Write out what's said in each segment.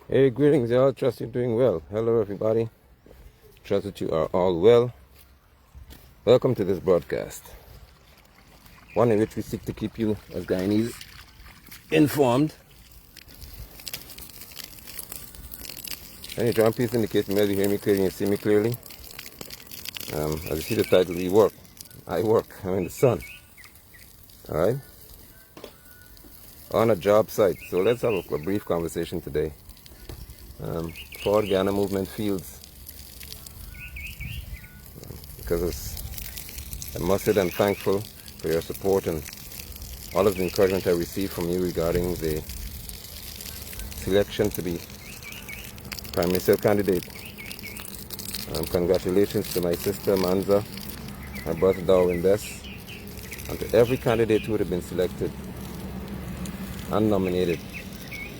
Hey, greetings, y'all. Trust you're doing well. Hello, everybody. Trust that you are all well. Welcome to this broadcast, one in which we seek to keep you, as Guyanese, informed. Any drum piece indicates maybe you hear me clearly and you see me clearly. As you see the title, we work. I work. I'm in the sun. All right? On a job site. So let's have a brief conversation today. For Ghana movement fields. Because I must say I'm thankful for your support and all of the encouragement I received from you regarding the selection to be Prime Minister candidate. Congratulations to my sister Manza, my brother Darwin Bess, and to every candidate who would have been selected and nominated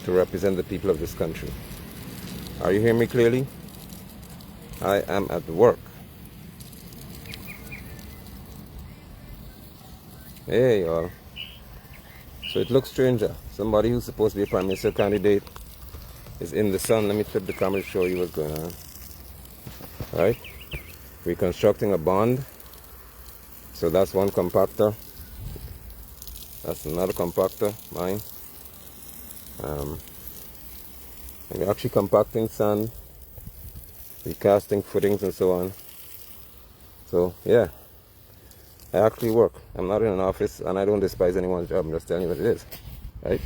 to represent the people of this country. Are you hearing me clearly? I am at work. Hey, y'all. So it looks stranger. Somebody who's supposed to be a Prime Minister candidate is in the sun. Let me flip the camera to show you what's going on. All right? Reconstructing a bond. So that's one compactor. That's another compactor, mine. And we're actually compacting sand, recasting footings and so on. So, yeah. I actually work. I'm not in an office and I don't despise anyone's job. I'm just telling you what it is. Right?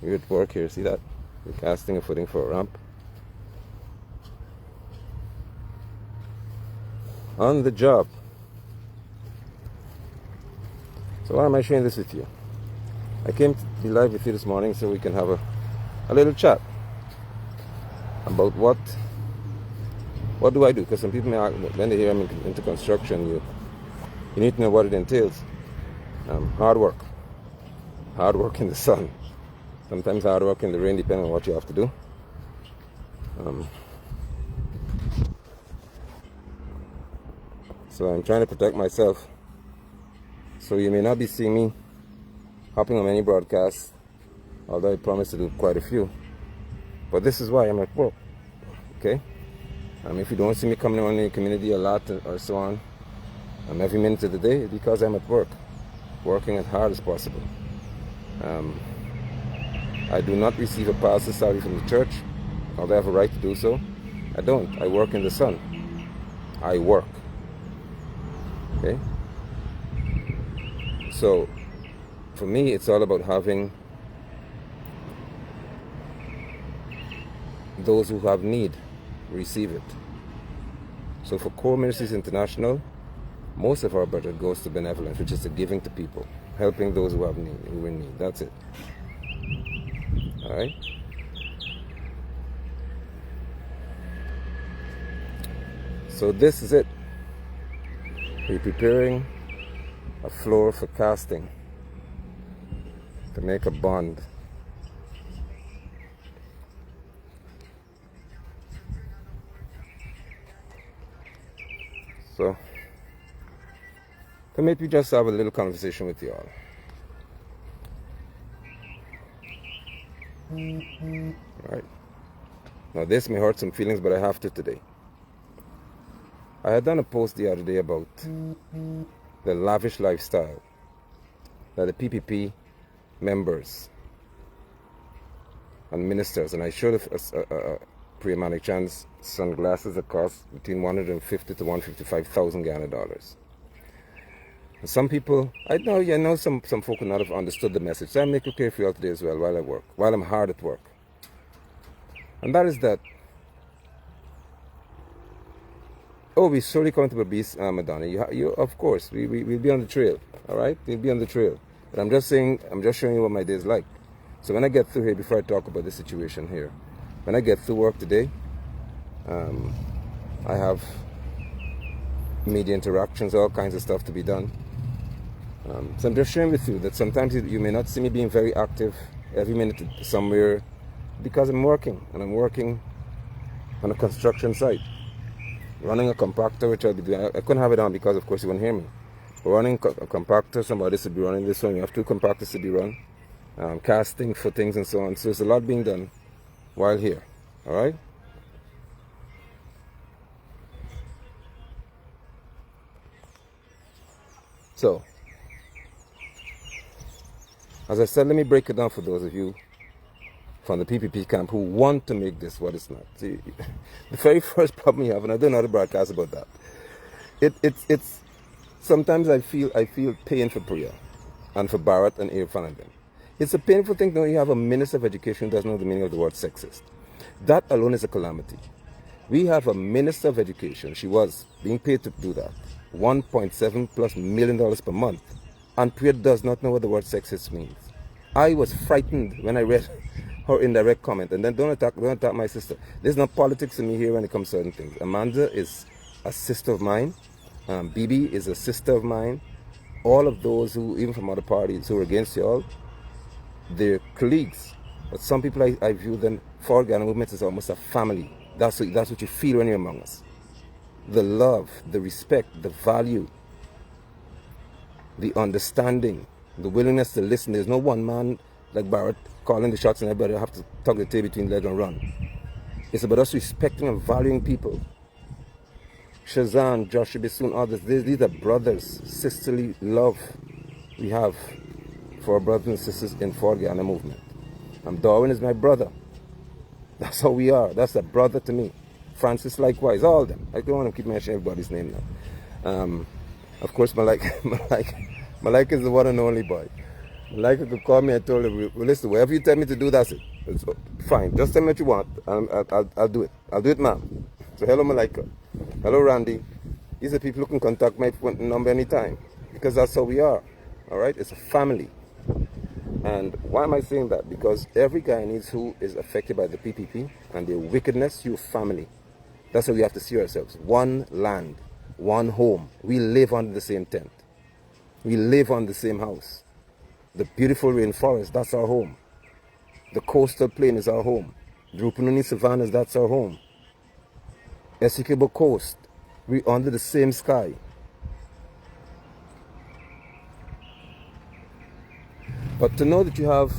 We're at work here. See that? We're casting a footing for a ramp. On the job. So why am I sharing this with you? I came to be live with you this morning so we can have a little chat about what do I do? Because some people may ask, when they hear I'm into construction, you need to know what it entails. Hard work. Hard work in the sun. Sometimes hard work in the rain, depending on what you have to do. So I'm trying to protect myself. So you may not be seeing me hopping on many broadcasts, although I promise to do quite a few. But this is why I'm at work. Okay? If you don't see me coming on in the community a lot or so on, every minute of the day, it's because I'm at work, working as hard as possible. I do not receive a pastor's salary from the church, although I have a right to do so. I don't. I work in the sun. I work. Okay? So, for me, it's all about having those who have need receive it. So for Core Ministries International, most of our budget goes to benevolence, which is to giving to people, helping those who have need, who are in need. That's it. All right. So this is it. We're preparing a floor for casting to make a bond. So, to maybe just have a little conversation with y'all. Right. Now this may hurt some feelings, but I have to today. I had done a post the other day about the lavish lifestyle that the PPP members and ministers, and I showed a pre-manic chance sunglasses that cost between 150 to 155,000 Ghana dollars. And some people, I know some folk would not have understood the message, so I make it clear for you all today as well while I work, while I'm hard at work. And that is that, we slowly come to the beast, Madonna. You of course, we'll be on the trail, all right? We'll be on the trail. But I'm just showing you what my day is like. So when I get through here, before I talk about the situation here, when I get through work today, I have media interactions, all kinds of stuff to be done. So I'm just sharing with you that sometimes you may not see me being very active every minute somewhere because I'm working, and I'm working on a construction site, running a compactor, which I'll be doing. I couldn't have it on because, of course, you won't hear me. But running a compactor, somebody should be running this one. You have two compactors to be run. casting for things and so on. So there's a lot being done while here. All right? So, as I said, let me break it down for those of you from the PPP camp who want to make this what it's not. See, the very first problem you have, and I don't know how to broadcast about that, it's sometimes I feel pain for Priya and for Barrett and Irfan and them. It's a painful thing when you have a minister of education who doesn't know the meaning of the word sexist. That alone is a calamity. We have a minister of education, she was being paid to do that, $1.7+ million per month, and Priya does not know what the word sexist means. I was frightened when I read her indirect comment, and then don't attack my sister. There's no politics in me here when it comes to certain things. Amanda is a sister of mine. Bibi is a sister of mine. All of those who, even from other parties, who are against y'all, they're colleagues. But some people, I view them, for Ghana movement, as almost a family. That's what you feel when you're among us. The love, the respect, the value, the understanding, the willingness to listen. There's no one man like Barrett calling the shots and everybody have to tuck the tail between leg and run. It's about us respecting and valuing people. Shazan, Joshua Bissoon, others, these are brothers, sisterly love we have for our brothers and sisters in Fort Ghana movement. Darwin is my brother. That's how we are. That's a brother to me. Francis likewise, all of them. I don't want to keep mentioning everybody's name now. Of course, Malika is the one and only boy. Malika could call me and told her, well, listen, whatever you tell me to do, that's it. It's fine. Just tell me what you want, and I'll do it. I'll do it, ma'am. So hello, Malika. Hello, Randy. These are people who can contact my number anytime, because that's how we are. All right? It's a family. And why am I saying that? Because every Guyanese who is affected by the PPP and their wickedness, you're family. That's how we have to see ourselves. One land, one home. We live under the same tent. We live on the same house. The beautiful rainforest, that's our home. The coastal plain is our home. The Rupununi savannas, that's our home. Essequibo Coast, we're under the same sky. But to know that you have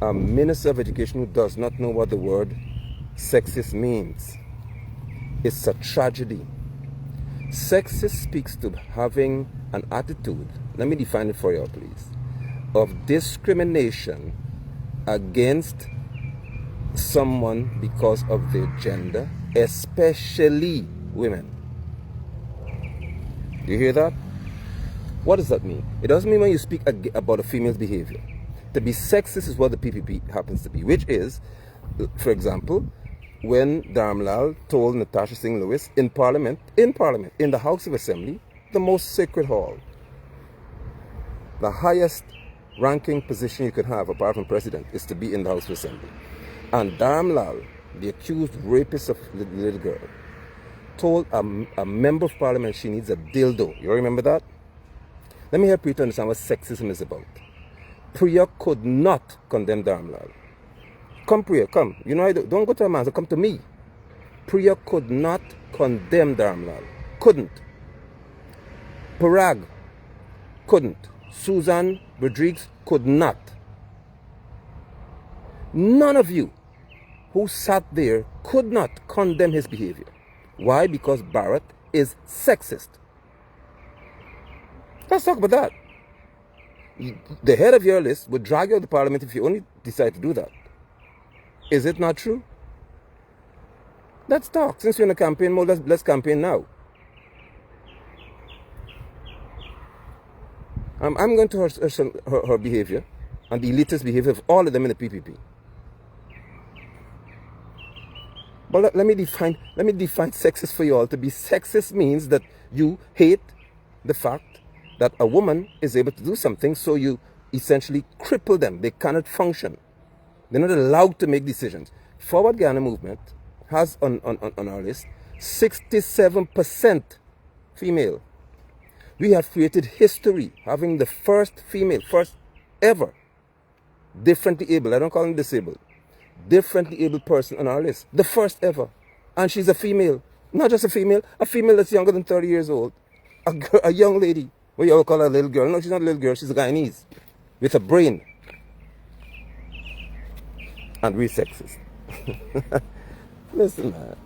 a minister of education who does not know what the word sexist means, it's a tragedy. Sexist speaks to having an attitude, let me define it for you all, please, of discrimination against someone because of their gender, especially women. Do you hear that? What does that mean? It doesn't mean when you speak about a female's behavior. To be sexist is what the PPP happens to be, which is, for example, when Dharmlal told Natasha Singh Lewis in Parliament, in the House of Assembly, the most sacred hall, the highest ranking position you could have apart from president is to be in the House of Assembly. And Dharmlal, the accused rapist of the little girl, told a member of Parliament she needs a dildo. You remember that? Let me help you to understand what sexism is about. Priya could not condemn Dharmlal. Come, Priya, come. You know, don't go to a man, so come to me. Priya could not condemn Dharmlal. Couldn't. Parag couldn't. Susan Rodriguez could not. None of you who sat there could not condemn his behavior. Why? Because Barrett is sexist. Let's talk about that. The head of your list would drag you out of the parliament if you only decide to do that. Is it not true? Let's talk. Since you're in a campaign mode, let's campaign now. I'm going to her behavior and the elitist behavior of all of them in the PPP. But let me define sexist for you all. To be sexist means that you hate the fact that a woman is able to do something, so you essentially cripple them. They cannot function. They're not allowed to make decisions. Forward Ghana movement has on our list 67% female. We have created history having the first female, first ever, differently able, I don't call them disabled, differently able person on our list. The first ever. And she's a female. Not just a female that's younger than 30 years old. A young lady. Well, you all call her a little girl. No, she's not a little girl. She's a Guyanese with a brain. and we're sexist. Listen, man.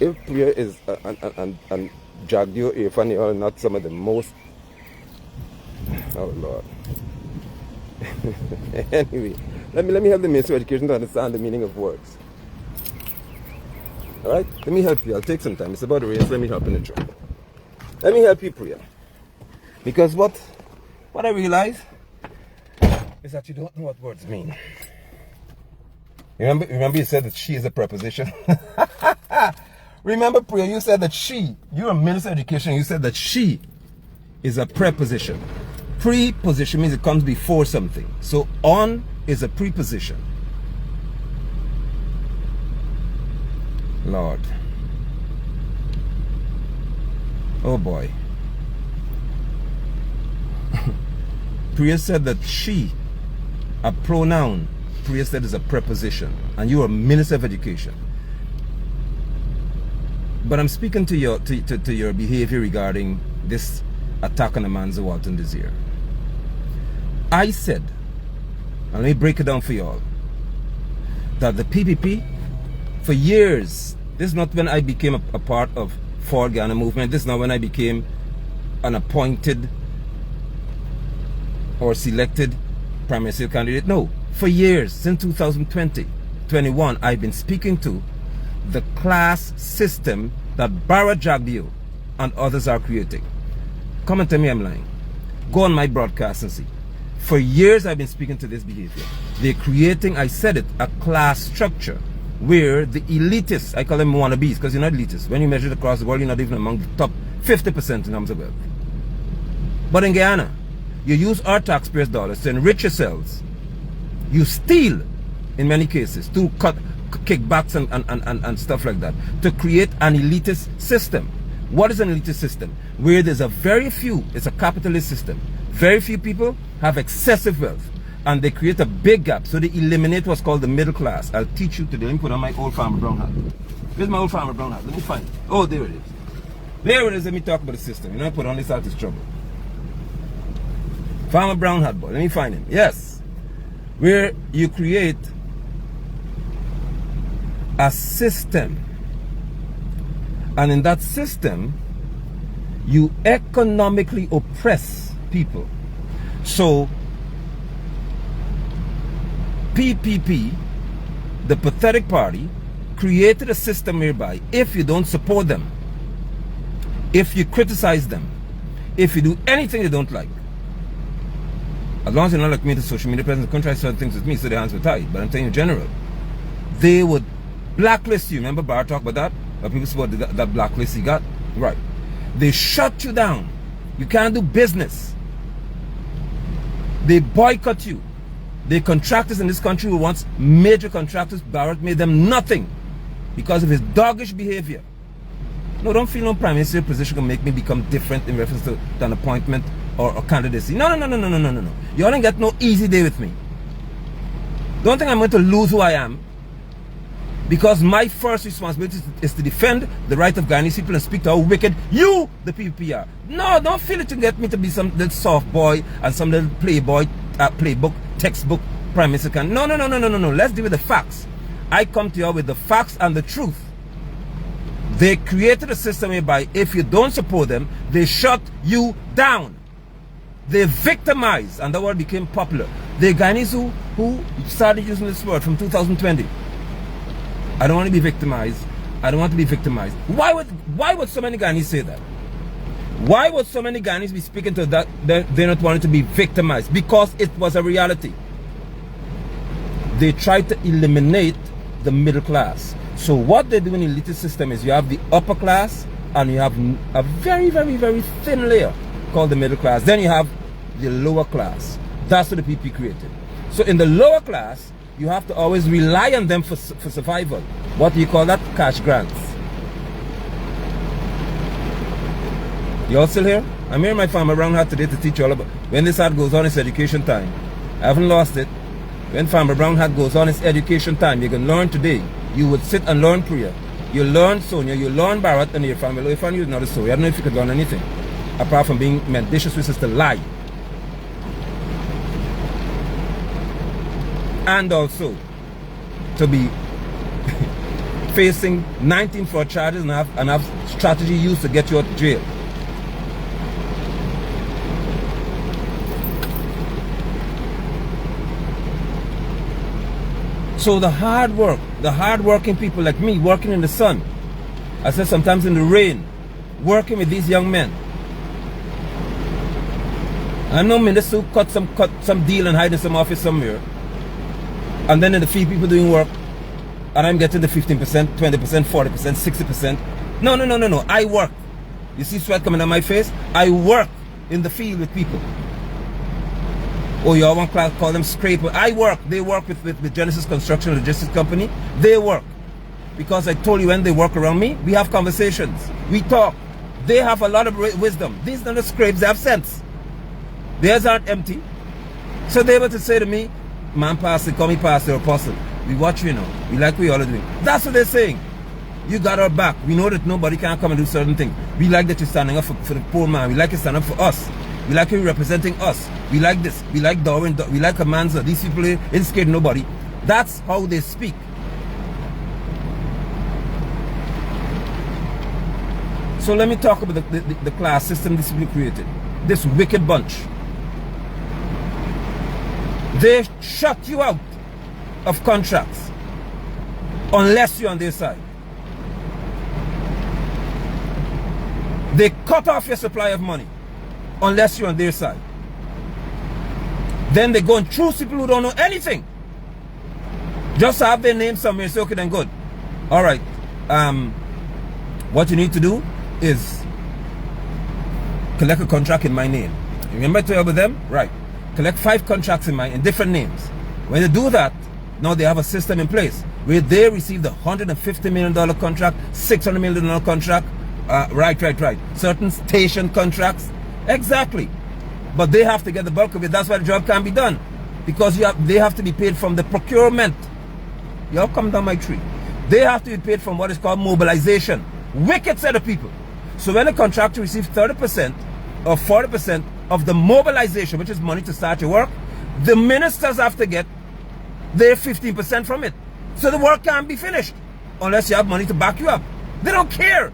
If Priya is and Jagdio, Irfan are not some of the most, oh Lord. Anyway, let me help the Ministry of Education to understand the meaning of words. All right, let me help you. I'll take some time. It's about the race. Let me help in the truck. Let me help you, Priya. Because what I realize is that you don't know what words mean. Remember you said that she is a preposition? Remember, Priya, you said that she, you're a Minister of Education, you said that she is a preposition. Preposition means it comes before something. So on is a preposition. Lord. Oh boy. Priya said that she, a pronoun, Priya said is a preposition. And you are a Minister of Education. But I'm speaking to your behavior regarding this attack on a man's Walton Desir. I said, and let me break it down for you all, that the PPP, for years, this is not when I became a part of Ford Ghana movement, this is not when I became an appointed or selected Prime Minister candidate. No, for years, since 2020, 21, I've been speaking to the class system that Bharat Jagdeo and others are creating. Come and tell me I'm lying. Go on my broadcast and see. For years I've been speaking to this behavior. They're creating, I said it, a class structure where the elitists, I call them wannabes because you're not elitist. When you measure it across the world, you're not even among the top 50% in terms of wealth. But in Guyana, you use our taxpayers' dollars to enrich yourselves. You steal, in many cases, to cut kickbacks and stuff like that, to create an elitist system. What is an elitist system? Where there's a very few, it's a capitalist system. Very few people have excessive wealth and they create a big gap, so they eliminate what's called the middle class. I'll teach you today. Let me put on my old Farmer Brown hat. Where's my old Farmer Brown hat? Let me find it. Oh, there it is. There it is. Let me talk about the system. You know, I put on this hat is trouble. Farmer Brown hat boy. Let me find him. Yes. Where you create a system, and in that system you economically oppress people. So PPP, the pathetic party, created a system whereby if you don't support them, if you criticize them, if you do anything they don't like, as long as you're not like me, the social media presence, couldn't try certain things with me, so their hands were tied. But I'm telling you in general, they would blacklist you. Remember Bar talk about that? Or people support that blacklist he got? Right. They shut you down. You can't do business. They boycott you. The contractors in this country who once major contractors, Barrett made them nothing because of his doggish behavior. No, don't feel no prime minister position can make me become different in reference to an appointment or candidacy. No. You don't get no easy day with me. Don't think I'm going to lose who I am. Because my first responsibility is to defend the right of Guyanese people and speak to how wicked you, the PPP, are. No, don't feel it to get me to be some little soft boy and some little playboy, playbook, textbook, prime minister can. No. Let's deal with the facts. I come to you with the facts and the truth. They created a system whereby if you don't support them, they shut you down. They victimize, and that word became popular. The Guyanese who started using this word from 2020. I don't want to be victimized. I don't want to be victimized. Why would so many Guyanese say that? Why would so many Guyanese be speaking to that they're not wanting to be victimized? Because it was a reality. They tried to eliminate the middle class. So what they do in the elitist system is you have the upper class and you have a very, very, very thin layer called the middle class. Then you have the lower class. That's what the PP created. So in the lower class, you have to always rely on them for survival. What do you call that? Cash grants. You all still here? I'm here in my Farmer Brown hat today to teach you all about when this hat goes on, it's education time. I haven't lost it. When Farmer Brown hat goes on, it's education time. You can learn today. You would sit and learn Priya. You learn Sonia, you learn Bharat, and your family. If I knew another story, I don't know if you could learn anything apart from being mendacious, which is to lie. and also to be facing 19 fraud charges and have strategy used to get you out of jail. So the hard-working people like me, working in the sun, I said sometimes in the rain, working with these young men. I know minister who cut some deal and hide in some office somewhere, and then in the field people doing work, and I'm getting the 15%, 20%, 40%, 60%. No. I work. You see sweat coming on my face? I work in the field with people. Oh, you all want to call them scraper. I work. They work with Genesis Construction Logistics Company. They work. Because I told you when they work around me, we have conversations. We talk. They have a lot of wisdom. These are the scrapes. They have sense. Theirs aren't empty. So they're able to say to me, man, pastor, call me pastor or apostle. We watch you know. We like what you all are doing. That's what they're saying. You got our back. We know that nobody can come and do certain things. We like that you're standing up for the poor man. We like you standing up for us. We like you representing us. We like this. We like Darwin. We like Amanza. These people ain't scared of nobody. That's how they speak. So let me talk about the class system this people created. This wicked bunch. They shut you out of contracts unless you're on their side. They cut off your supply of money unless you're on their side. Then they go and choose people who don't know anything. Just to have their name somewhere, say, okay, then good. All right. What you need to do is collect a contract in my name. Remember I told you about them? Right. Collect 5 contracts in different names. When they do that, now they have a system in place where they receive the $150 million contract, $600 million contract, right. Certain station contracts. Exactly. But they have to get the bulk of it. That's why the job can't be done. Because they have to be paid from the procurement. Y'all come down my tree. They have to be paid from what is called mobilization. Wicked set of people. So when a contractor receives 30% or 40% of the mobilization, which is money to start your work, the ministers have to get their 15% from it. So the work can't be finished unless you have money to back you up. They don't care.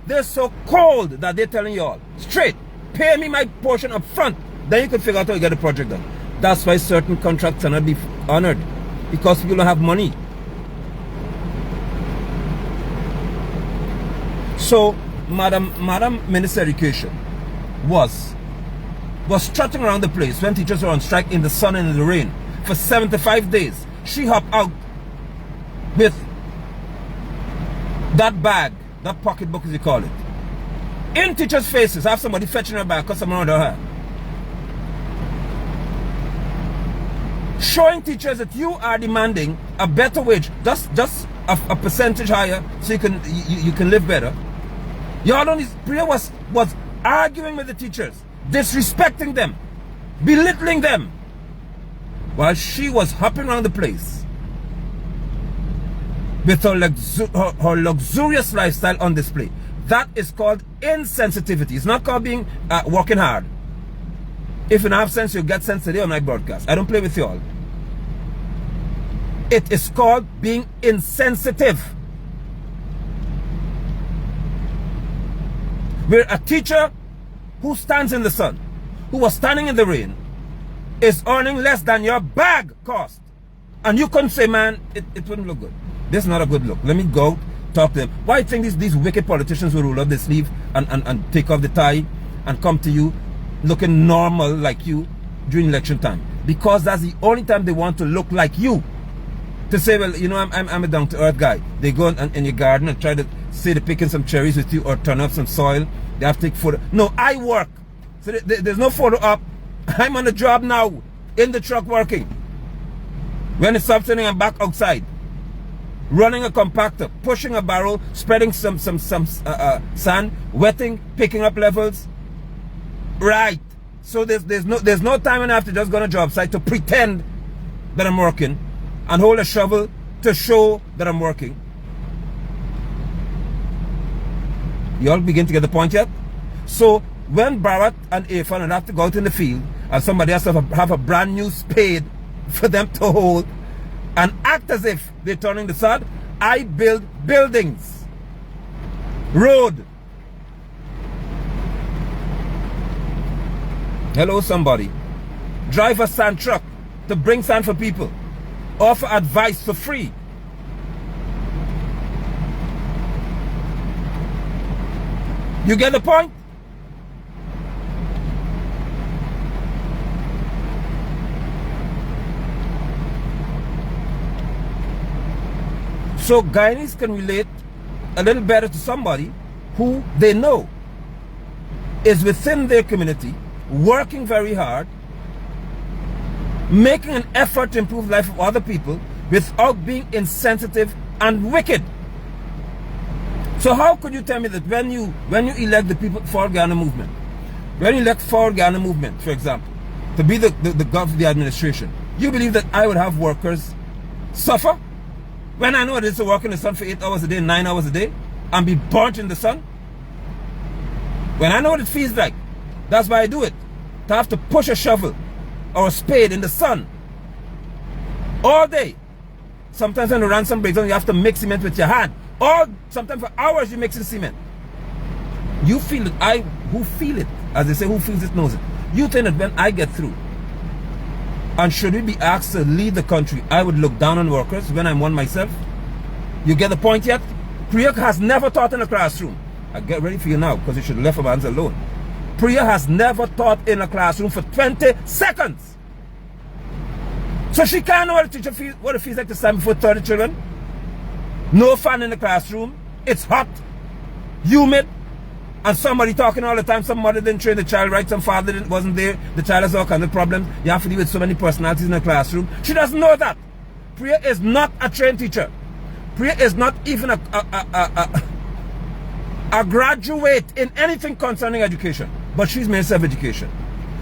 They're so cold that they're telling you all, straight, pay me my portion up front. Then you can figure out how to get the project done. That's why certain contracts cannot be honored, because people don't have money. So, Madam Minister of Education was strutting around the place when teachers were on strike in the sun and in the rain for 75 days. She hopped out with that bag, that pocketbook as you call it, in teachers' faces. Have somebody fetching her bag because someone under her. Showing teachers that you are demanding a better wage, just a percentage higher, so you can live better. Y'all on his prayer was arguing with the teachers, disrespecting them, belittling them, while she was hopping around the place with her luxurious lifestyle on display. That is called insensitivity. It's not called being working hard. If you don't have sense, you'll get sense today on my broadcast. I don't play with y'all. It is called being insensitive. Where a teacher who stands in the sun, who was standing in the rain, is earning less than your bag cost. And you couldn't say, man, it wouldn't look good. This is not a good look. Let me go talk to them. Why do you think these wicked politicians will roll up their sleeve and take off the tie and come to you looking normal like you during election time? Because that's the only time they want to look like you. To say, well, you know, I'm a down-to-earth guy. They go in your garden and try to say they're picking some cherries with you or turn up some soil. They have to take photo. No, I work. So there's no photo up. I'm on the job now, in the truck working. When it's something, I'm back outside, running a compactor, pushing a barrel, spreading some sand, wetting, picking up levels. Right. So there's no time and I have to just go on a job site to pretend that I'm working and hold a shovel to show that I'm working. You all begin to get the point yet? So when Barrett and Afan have to go out in the field and somebody else have a brand new spade for them to hold and act as if they're turning the sod. I build buildings, road. Hello, somebody. Drive a sand truck to bring sand for people. Offer advice for free. You get the point? So Guyanese can relate a little better to somebody who they know is within their community, working very hard, making an effort to improve the life of other people without being insensitive and wicked. So how could you tell me that when you elect the people for Guyana movement, when you elect for Guyana movement, for example, to be the government of the administration, you believe that I would have workers suffer when I know it is to work in the sun for 8 hours a day, 9 hours a day, and be burnt in the sun? When I know what it feels like, that's why I do it. To have to push a shovel or a spade in the sun all day. Sometimes when the ransom breaks down, you have to mix cement with your hand. Or sometimes for hours you mix in cement. You feel it. Who feel it, as they say, who feels it knows it. You think that when I get through, and should we be asked to lead the country, I would look down on workers when I'm one myself? You get the point yet? Priya has never taught in a classroom. I get ready for you now, because you should have left her hands alone. Priya has never taught in a classroom for 20 seconds. So she can't know what it feels like to stand before 30 children. No fan in the classroom. It's hot, humid, and somebody talking all the time. Some mother didn't train the child right, some father wasn't there. The child has all kinds of problems. You have to deal with so many personalities in the classroom. She doesn't know that. Priya is not a trained teacher. Priya is not even a graduate in anything concerning education. But she's Minister of Education.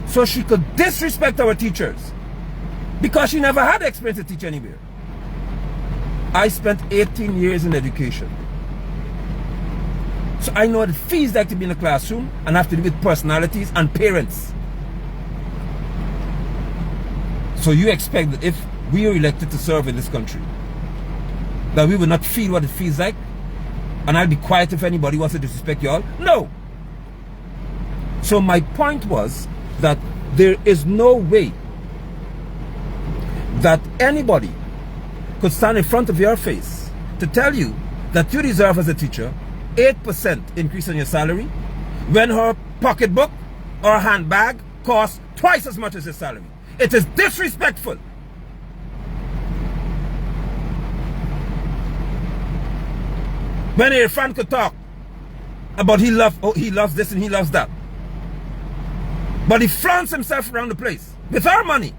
So she could disrespect our teachers because she never had experience to teach anywhere. I spent 18 years in education. So I know what it feels like to be in a classroom and have to deal with personalities and parents. So you expect that if we are elected to serve in this country, that we will not feel what it feels like, and I'll be quiet if anybody wants to disrespect y'all? No. So my point was that there is no way that anybody could stand in front of your face to tell you that you deserve as a teacher 8% increase in your salary when her pocketbook or handbag costs twice as much as your salary. It is disrespectful. When a friend could talk about he loves this and he loves that, but he flaunts himself around the place with our money.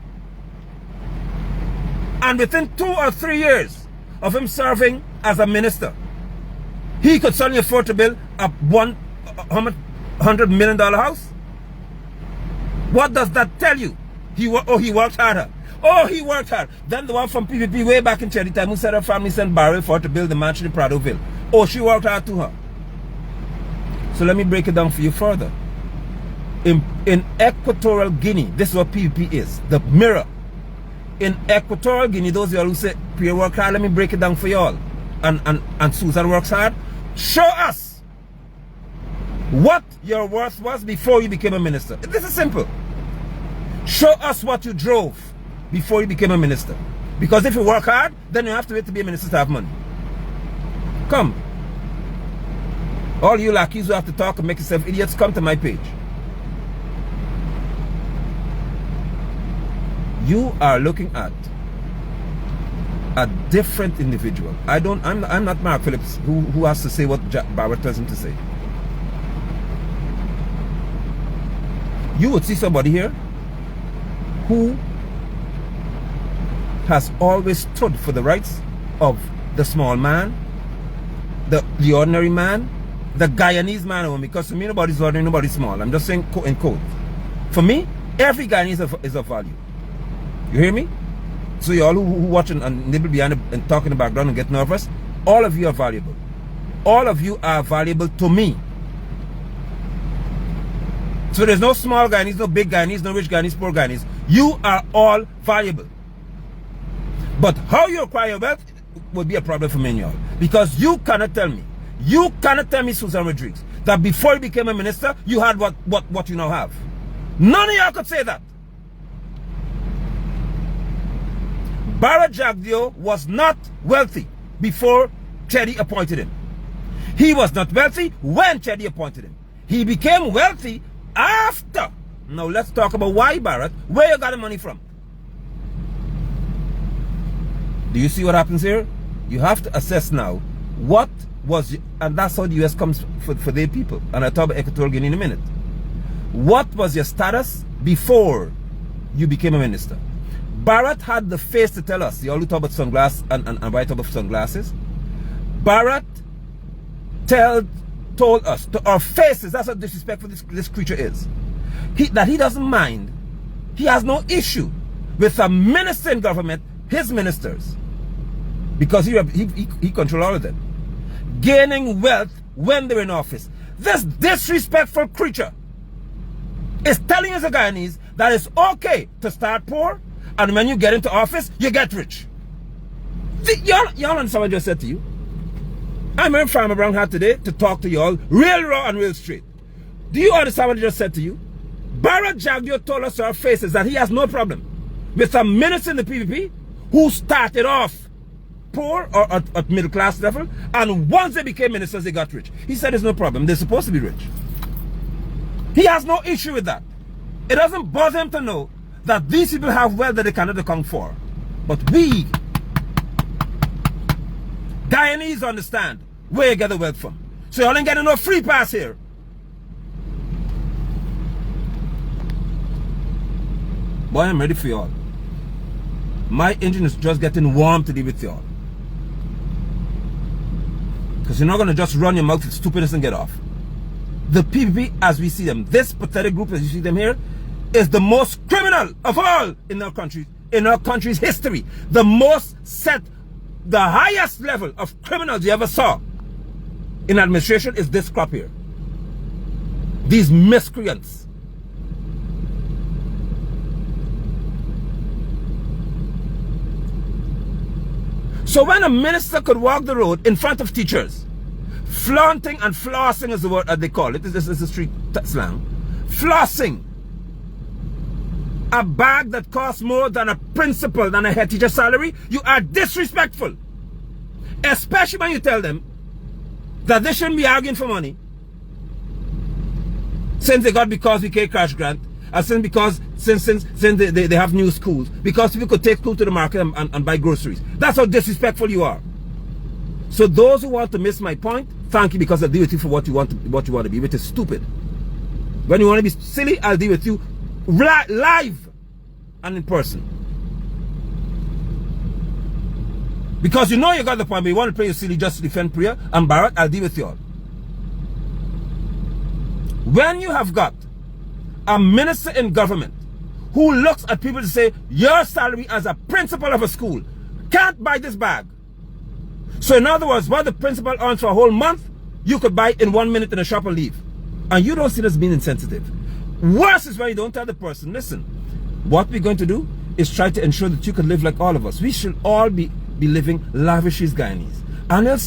And within 2 or 3 years of him serving as a minister, he could suddenly afford to build a $100 million house. What does that tell you? He worked harder. Oh, he worked hard. Then the one from PPP way back in Cherry time who said her family sent barrel for her to build the mansion in Pradoville. Oh, she worked hard to her. So let me break it down for you further. In Equatorial Guinea, this is what PPP is, the mirror. In Equatorial Guinea, those of y'all who say Priya work hard, let me break it down for y'all. And Susan works hard. Show us what your worth was before you became a minister. This is simple. Show us what you drove before you became a minister. Because if you work hard, then you have to wait to be a minister to have money. Come. All you lackeys who have to talk and make yourself idiots, come to my page. You are looking at a different individual. I'm not Mark Phillips who has to say what Barrett tells him to say. You would see somebody here who has always stood for the rights of the small man, the ordinary man, the Guyanese man or woman, because to me nobody's ordinary, nobody's small. I'm just saying in quote. For me, every Guyanese is of value. You hear me? So you all who watch and nibble behind and talk in the background and get nervous, all of you are valuable. All of you are valuable to me. So there's no small Guyanese, no big Guyanese, no rich Guyanese, poor Guyanese. You are all valuable. But how you acquire your wealth would be a problem for me and y'all. Because you cannot tell me, Susan Rodriguez, that before you became a minister, you had what you now have. None of y'all could say that. Barrett Jagdeo was not wealthy before Chedi appointed him. He was not wealthy when Chedi appointed him. He became wealthy after. Now let's talk about why, Barrett. Where you got the money from? Do you see what happens here? You have to assess now what was, and that's how the US comes for their people. And I'll talk about Equatorial Guinea in a minute. What was your status before you became a minister? Barrett had the face to tell us. You all talk about sunglasses and write about sunglasses. Barrett told us to our faces, that's how disrespectful this creature is, that he doesn't mind. He has no issue with a minister in government, his ministers, because he controls all of them, gaining wealth when they're in office. This disrespectful creature is telling us, the Guyanese, that it's okay to start poor, and when you get into office, you get rich. Y'all understand what I just said to you? I'm in Farmer Brown hat today to talk to y'all real raw and real straight. Do you understand what I just said to you? Barrett Jagdeo told us to our faces that he has no problem with a minister in the PPP who started off poor or at middle class level, and once they became ministers, they got rich. He said there's no problem. They're supposed to be rich. He has no issue with that. It doesn't bother him to know that these people have wealth that they cannot account for. But we, Guyanese, understand where you get the wealth from. So y'all ain't getting no free pass here. Boy, I'm ready for y'all. My engine is just getting warm to deal with y'all. Because you're not going to just run your mouth with stupidness and get off. The PPP, as we see them, this pathetic group as you see them here, is the most criminal of all in our country's history. The most the highest level of criminals you ever saw in administration is this crop here. These miscreants. So when a minister could walk the road in front of teachers, flaunting and flossing is the word they call it. This is the street slang. Flossing. A bag that costs more than a principal, than a head teacher salary, you are disrespectful. Especially when you tell them that they shouldn't be arguing for money since they got because we pay cash grant, and since they have new schools, because people could take school to the market and buy groceries. That's how disrespectful you are. So those who want to miss my point, thank you, because I'll deal with you for what you want to be, which is stupid. When you want to be silly, I'll deal with you live and in person. Because you know you got the point, but you want to play your silly just to defend Priya and Barrett, I'll deal with you all. When you have got a minister in government who looks at people to say, your salary as a principal of a school can't buy this bag. So in other words, what the principal earns for a whole month, you could buy in 1 minute in a shop and leave. And you don't see this being insensitive. Worse is when you don't tell the person, listen, what we're going to do is try to ensure that you can live like all of us. We should all be living lavish as Guyanese. Anil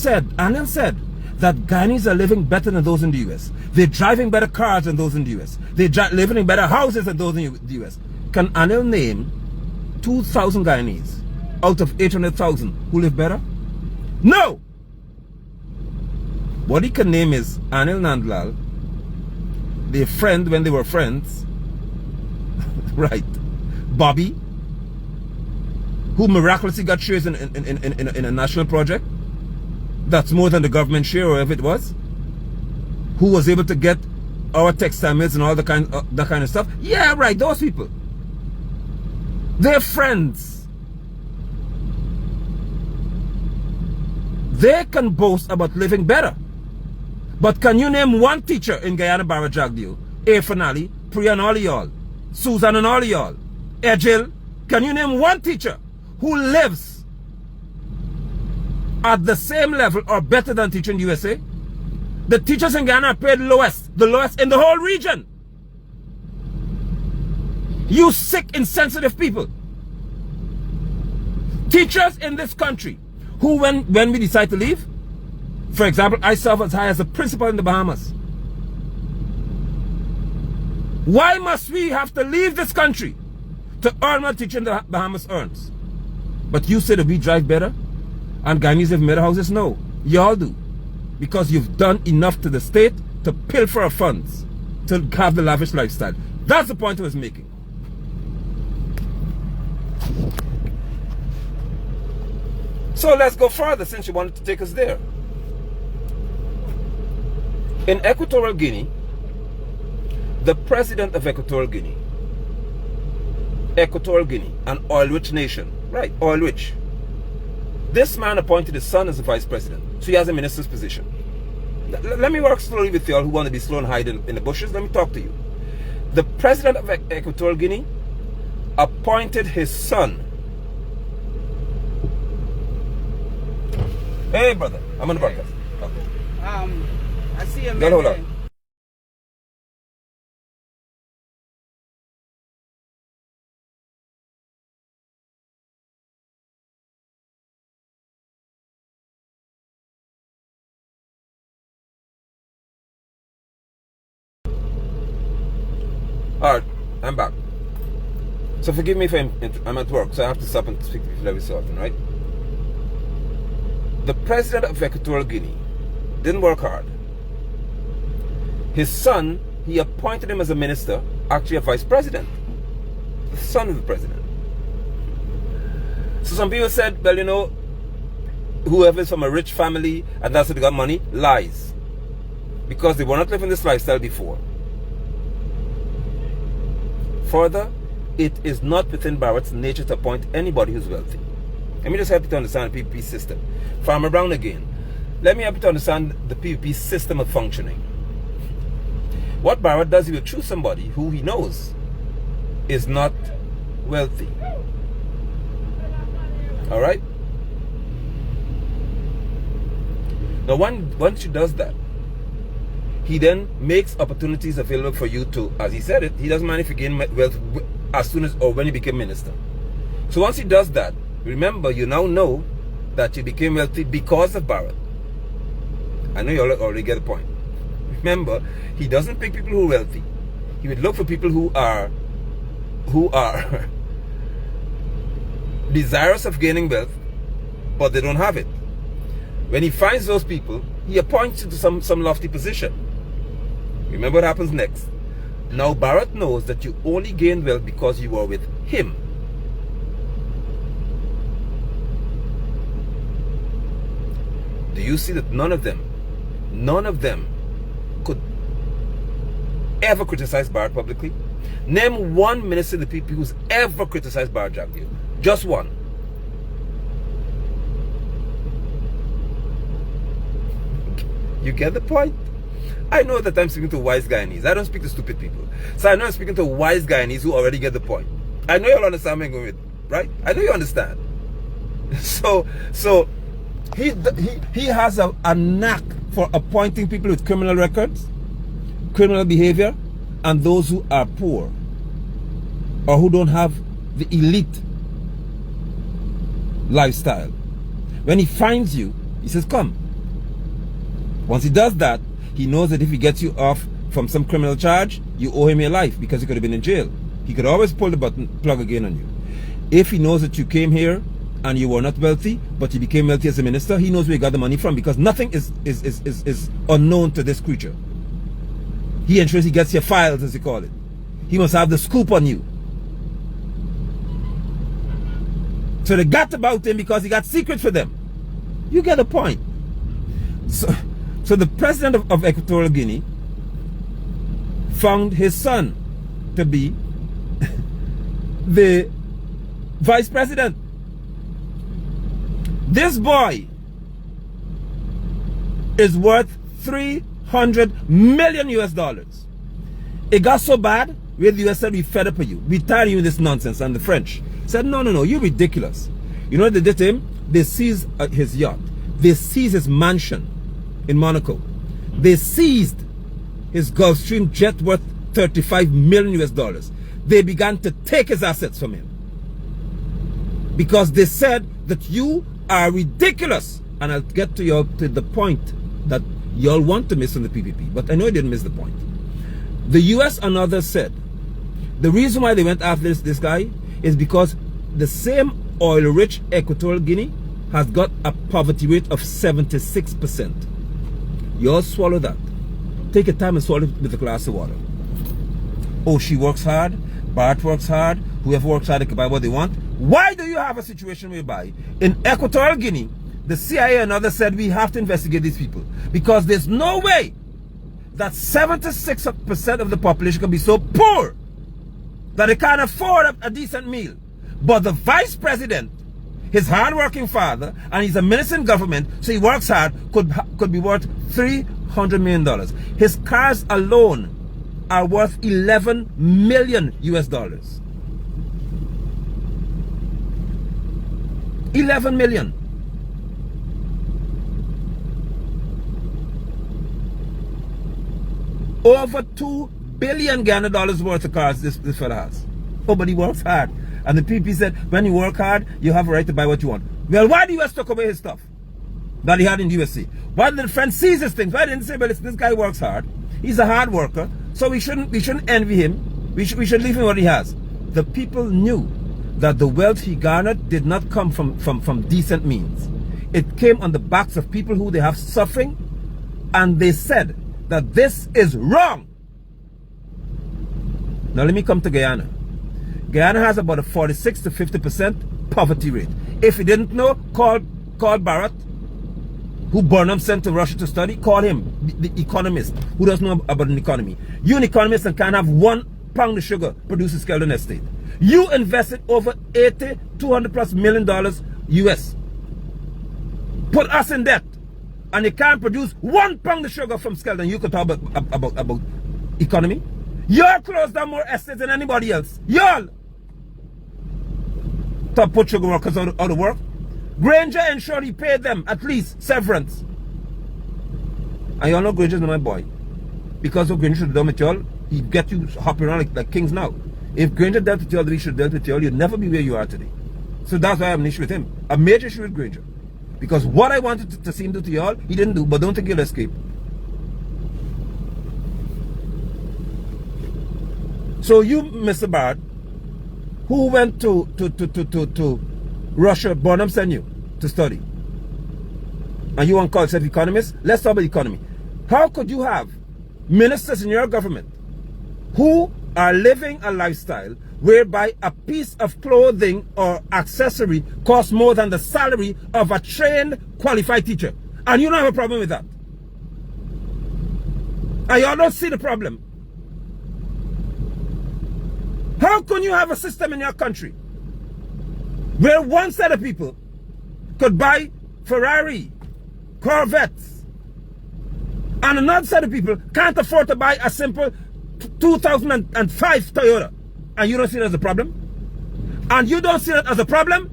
said that Guyanese are living better than those in the US. They're driving better cars than those in the US. They're living in better houses than those in the US. Can Anil name 2,000 Guyanese out of 800,000 who live better? No! What he can name is Anil Nandlal, their friend when they were friends, right? Bobby, who miraculously got shares in a national project that's more than the government share, or whatever it was, who was able to get our textile mills and all that kind of stuff. Yeah, right, those people. They're friends. They can boast about living better. But can you name one teacher in Guyana, Barrett Jagdeo, A. Finale, Priya and all of y'all, Susan and all of y'all, Ejil, can you name one teacher who lives at the same level or better than teacher in the USA? The teachers in Guyana are paid the lowest in the whole region. You sick, insensitive people. Teachers in this country who, when we decide to leave, for example, I serve as high as a principal in the Bahamas. Why must we have to leave this country to earn what a teacher in the Bahamas earns? But you say that we drive better and Guyanese have better houses? No, y'all do. Because you've done enough to the state to pilfer our funds to have the lavish lifestyle. That's the point I was making. So let's go further, since you wanted to take us there. In Equatorial Guinea, the president of Equatorial Guinea, an oil-rich nation, right, oil-rich. This man appointed his son as the vice president, so he has a minister's position. Let me work slowly with you all who want to be slow and hide in the bushes. Let me talk to you. The president of Equatorial Guinea appointed his son. Hey, brother, I'm on the broadcast. Okay. I see a man. No, hold on. Alright, I'm back. So forgive me if I'm at work, so I have to stop and speak to people every so often, right? The president of Equatorial Guinea didn't work hard. His son, he appointed him as a minister, actually a vice president. The son of the president. So some people said, well, you know, whoever is from a rich family and that's how they got money, lies. Because they were not living this lifestyle before. Further, it is not within Barrett's nature to appoint anybody who's wealthy. Let me just help you to understand the PPP system. Farmer Brown again. Let me help you to understand the PPP system of functioning. What Barrett does, he will choose somebody who he knows is not wealthy. Alright? Now once he does that, he then makes opportunities available for you to, as he said it, he doesn't mind if you gain wealth as soon as or when you become minister. So once he does that, remember, you now know that you became wealthy because of Barrett. I know you already get the point. Remember, he doesn't pick people who are wealthy. He would look for people who are desirous of gaining wealth, but they don't have it. When he finds those people, he appoints you to some lofty position. Remember what happens next. Now Barrett knows that you only gained wealth because you were with him. Do you see that none of them could ever criticize Barrett publicly? Name one minister in the PPP who's ever criticized Barrett Jagdeo. Just one. You get the point? I know that I'm speaking to wise Guyanese. I don't speak to stupid people. So I know I'm speaking to wise Guyanese who already get the point. I know you'll understand where I'm going with, right? I know you understand. So he has a knack for appointing people with criminal records, criminal behavior, and those who are poor or who don't have the elite lifestyle. When he finds you, he says, come. Once he does that, he knows that if he gets you off from some criminal charge, you owe him your life because you could have been in jail. He could always pull the plug again on you. If he knows that you came here and you were not wealthy, but you became wealthy as a minister, he knows where you got the money from because nothing is unknown to this creature. He ensures he gets your files, as you call it. He must have the scoop on you. So they got about him because he got secret for them. You get the point. So the president of Equatorial Guinea found his son to be the vice president. This boy is worth $300 million US. It got so bad where the US said, we fed up with you. We tired of you with this nonsense. And the French said, no, you're ridiculous. You know what they did to him? They seized his yacht. They seized his mansion in Monaco. They seized his Gulfstream jet worth $35 million US. They began to take his assets from him because they said that you are ridiculous. And I'll get to the point that y'all want to miss on the PPP, but I know you didn't miss the point. The US and others said the reason why they went after this guy is because the same oil-rich Equatorial Guinea has got a poverty rate of 76%. Y'all swallow that. Take your time and swallow it with a glass of water. Oh, she works hard, Bart works hard, whoever works hard, they can buy what they want. Why do you have a situation whereby in Equatorial Guinea, the CIA and others said we have to investigate these people? Because there's no way that 76% of the population can be so poor that they can't afford a decent meal. But the vice president, his hard-working father, and he's a minister in government, so he works hard, could be worth $300 million. His cars alone are worth 11 million US dollars. 11 million. Over $2 billion Ghana dollars worth of cars this fella has. Oh, but he works hard. And the PP said, when you work hard, you have a right to buy what you want. Well, why the US took away his stuff that he had in the USA? Why did the friend seize his things? Why didn't they say, well, this guy works hard. He's a hard worker, so we shouldn't envy him. We should leave him what he has. The people knew that the wealth he garnered did not come from decent means. It came on the backs of people who they have suffering, and they said that this is wrong. Now let me come to Guyana. Guyana has about a 46 to 50% poverty rate. If you didn't know, call Barrett, who Burnham sent to Russia to study. Call him, the economist, who doesn't know about an economy. You're an economist and can't have 1 pound of sugar produced in Skeldon Estate. You invested over 200 plus million dollars US. Put us in debt, and you can't produce 1 pound of sugar from Skeldon. You could talk about economy. Y'all closed down more estates than anybody else. Y'all to put sugar workers out of work. Granger ensured he paid them at least severance. And y'all know Granger's not my boy. Because of Granger should have done with y'all, he'd get you hopping around like kings now. If Granger dealt with y'all that he should have dealt with y'all, you'd never be where you are today. So that's why I have an issue with him. A major issue with Granger. Because what I wanted to see him do to y'all, he didn't do, but don't think he'll escape. So you, Mr. Barrett, who went to Russia, Burnham sent you to study, and you want to call yourself economist? Let's talk about economy. How could you have ministers in your government who are living a lifestyle whereby a piece of clothing or accessory costs more than the salary of a trained, qualified teacher? And you don't have a problem with that. And y'all don't see the problem. How can you have a system in your country where one set of people could buy Ferrari, Corvettes, and another set of people can't afford to buy a simple 2005 Toyota? And you don't see that as a problem? And you don't see that as a problem?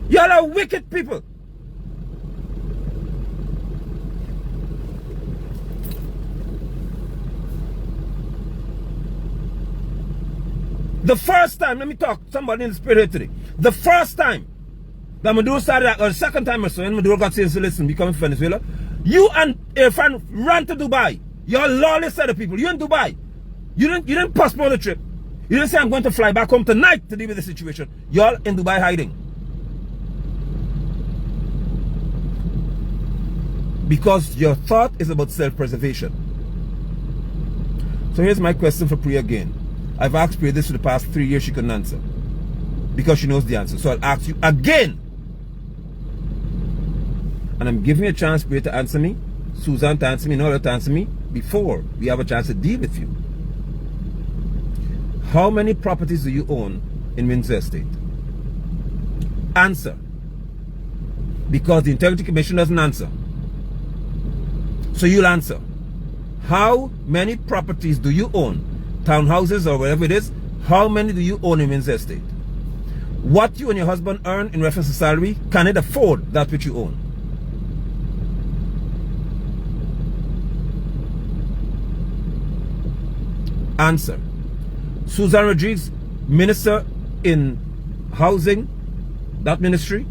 Y'all are wicked people. The first time, let me talk to somebody in the spirit here today. The first time that Maduro started, or the second time or so, when Maduro got serious, listen, becoming from Venezuela, you and Irfan ran to Dubai. You're lawless set of people. You're in Dubai. You didn't postpone the trip. You didn't say, I'm going to fly back home tonight to deal with the situation. Y'all in Dubai hiding. Because your thought is about self-preservation. So here's my question for Priya again. I've asked Priya this for the past 3 years, she couldn't answer. Because she knows the answer. So I'll ask you again. And I'm giving you a chance, Priya, to answer me, Susan to answer me, Nora to answer me, before we have a chance to deal with you. How many properties do you own in Windsor Estate? Answer. Because the Integrity Commission doesn't answer. So you'll answer. How many properties do you own? Townhouses or whatever it is, how many do you own in Windsor Estate? What you and your husband earn in reference to salary, can it afford that which you own? Answer. Susan Rodriguez, Minister in housing, that ministry?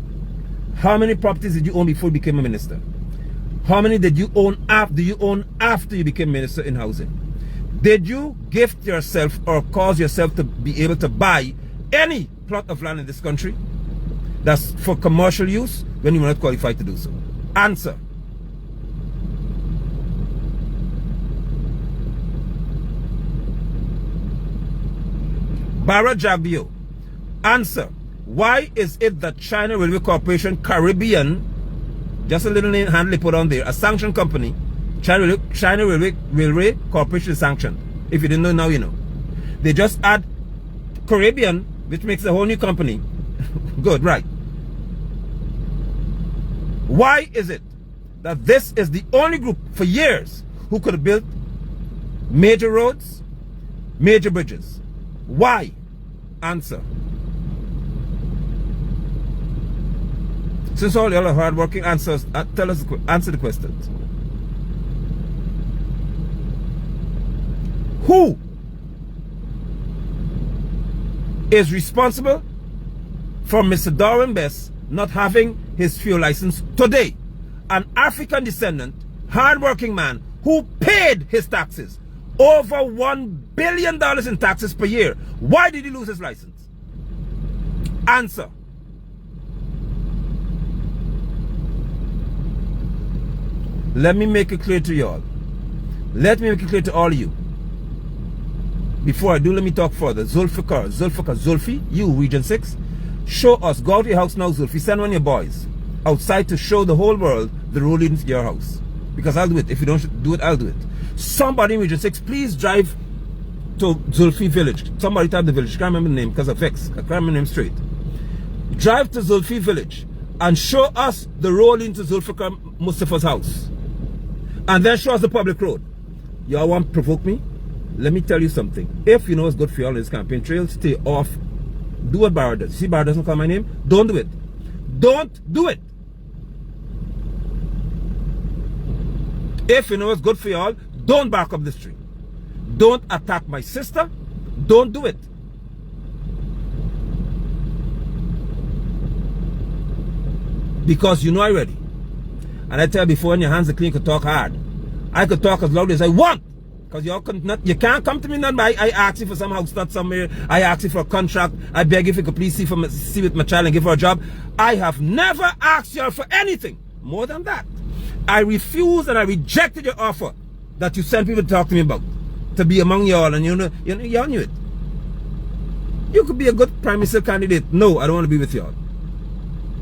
How many properties did you own before you became a minister? How many did you own after you became minister in housing? Did you gift yourself or cause yourself to be able to buy any plot of land in this country that's for commercial use when you were not qualified to do so? Answer. Barra Jagbio, answer. Why is it that China Railway Corporation Caribbean, just a little name handle put on there, a sanctioned company, China Railway Corporation is sanctioned. If you didn't know, now you know. They just add Caribbean, which makes a whole new company. Good, right. Why is it that this is the only group for years who could have built major roads, major bridges? Why? Answer. Since all y'all are hardworking, answer the questions. Who is responsible for Mr. Darwin Best not having his fuel license today? An African descendant, hardworking man who paid his taxes. Over $1 billion in taxes per year. Why did he lose his license? Answer. Let me make it clear to y'all. Let me make it clear to all of you. Before I do, let me talk further. Zulfi, you, Region 6, show us. Go out to your house now, Zulfi. Send one of your boys outside to show the whole world the road leading to your house. Because I'll do it. If you don't do it, I'll do it. Somebody in Region 6, please drive to Zulfi village. Somebody type the village. I can't remember the name because of X. I can't remember the name straight. Drive to Zulfi village and show us the road into Zulfikar Mustafa's house. And then show us the public road. Y'all want to provoke me? Let me tell you something. If you know what's good for y'all in this campaign trail, stay off. Do what Barra does. See, Barra doesn't call my name? Don't do it. Don't do it. If you know what's good for y'all, don't back up this tree. Don't attack my sister. Don't do it. Because you know I ready. And I tell you before, when your hands are clean, you can talk hard. I could talk as loud as I want. Because you can't come to me not by I ask you for some house not somewhere. I ask you for a contract. I beg if you could please see with my child and give her a job. I have never asked you for anything more than that. I refused and I rejected your offer that you sent people to talk to me about, to be among y'all, and y'all knew it. You could be a good prime minister candidate. No, I don't want to be with y'all.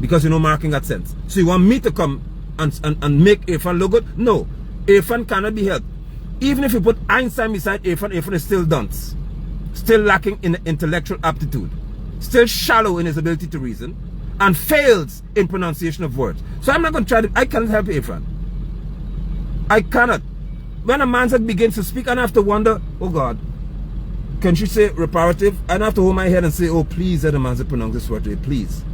Because you know marking got sense. So you want me to come and make Irfan look good? No, Irfan cannot be helped. Even if you put Einstein beside Irfan, Irfan is still dunce. Still lacking in intellectual aptitude. Still shallow in his ability to reason. And fails in pronunciation of words. So I'm not going to try to, I cannot help Irfan. I cannot. When a man begins to speak, I have to wonder, oh God, can she say reparative? I have to hold my head and say, oh please, let a man pronounce this word, please.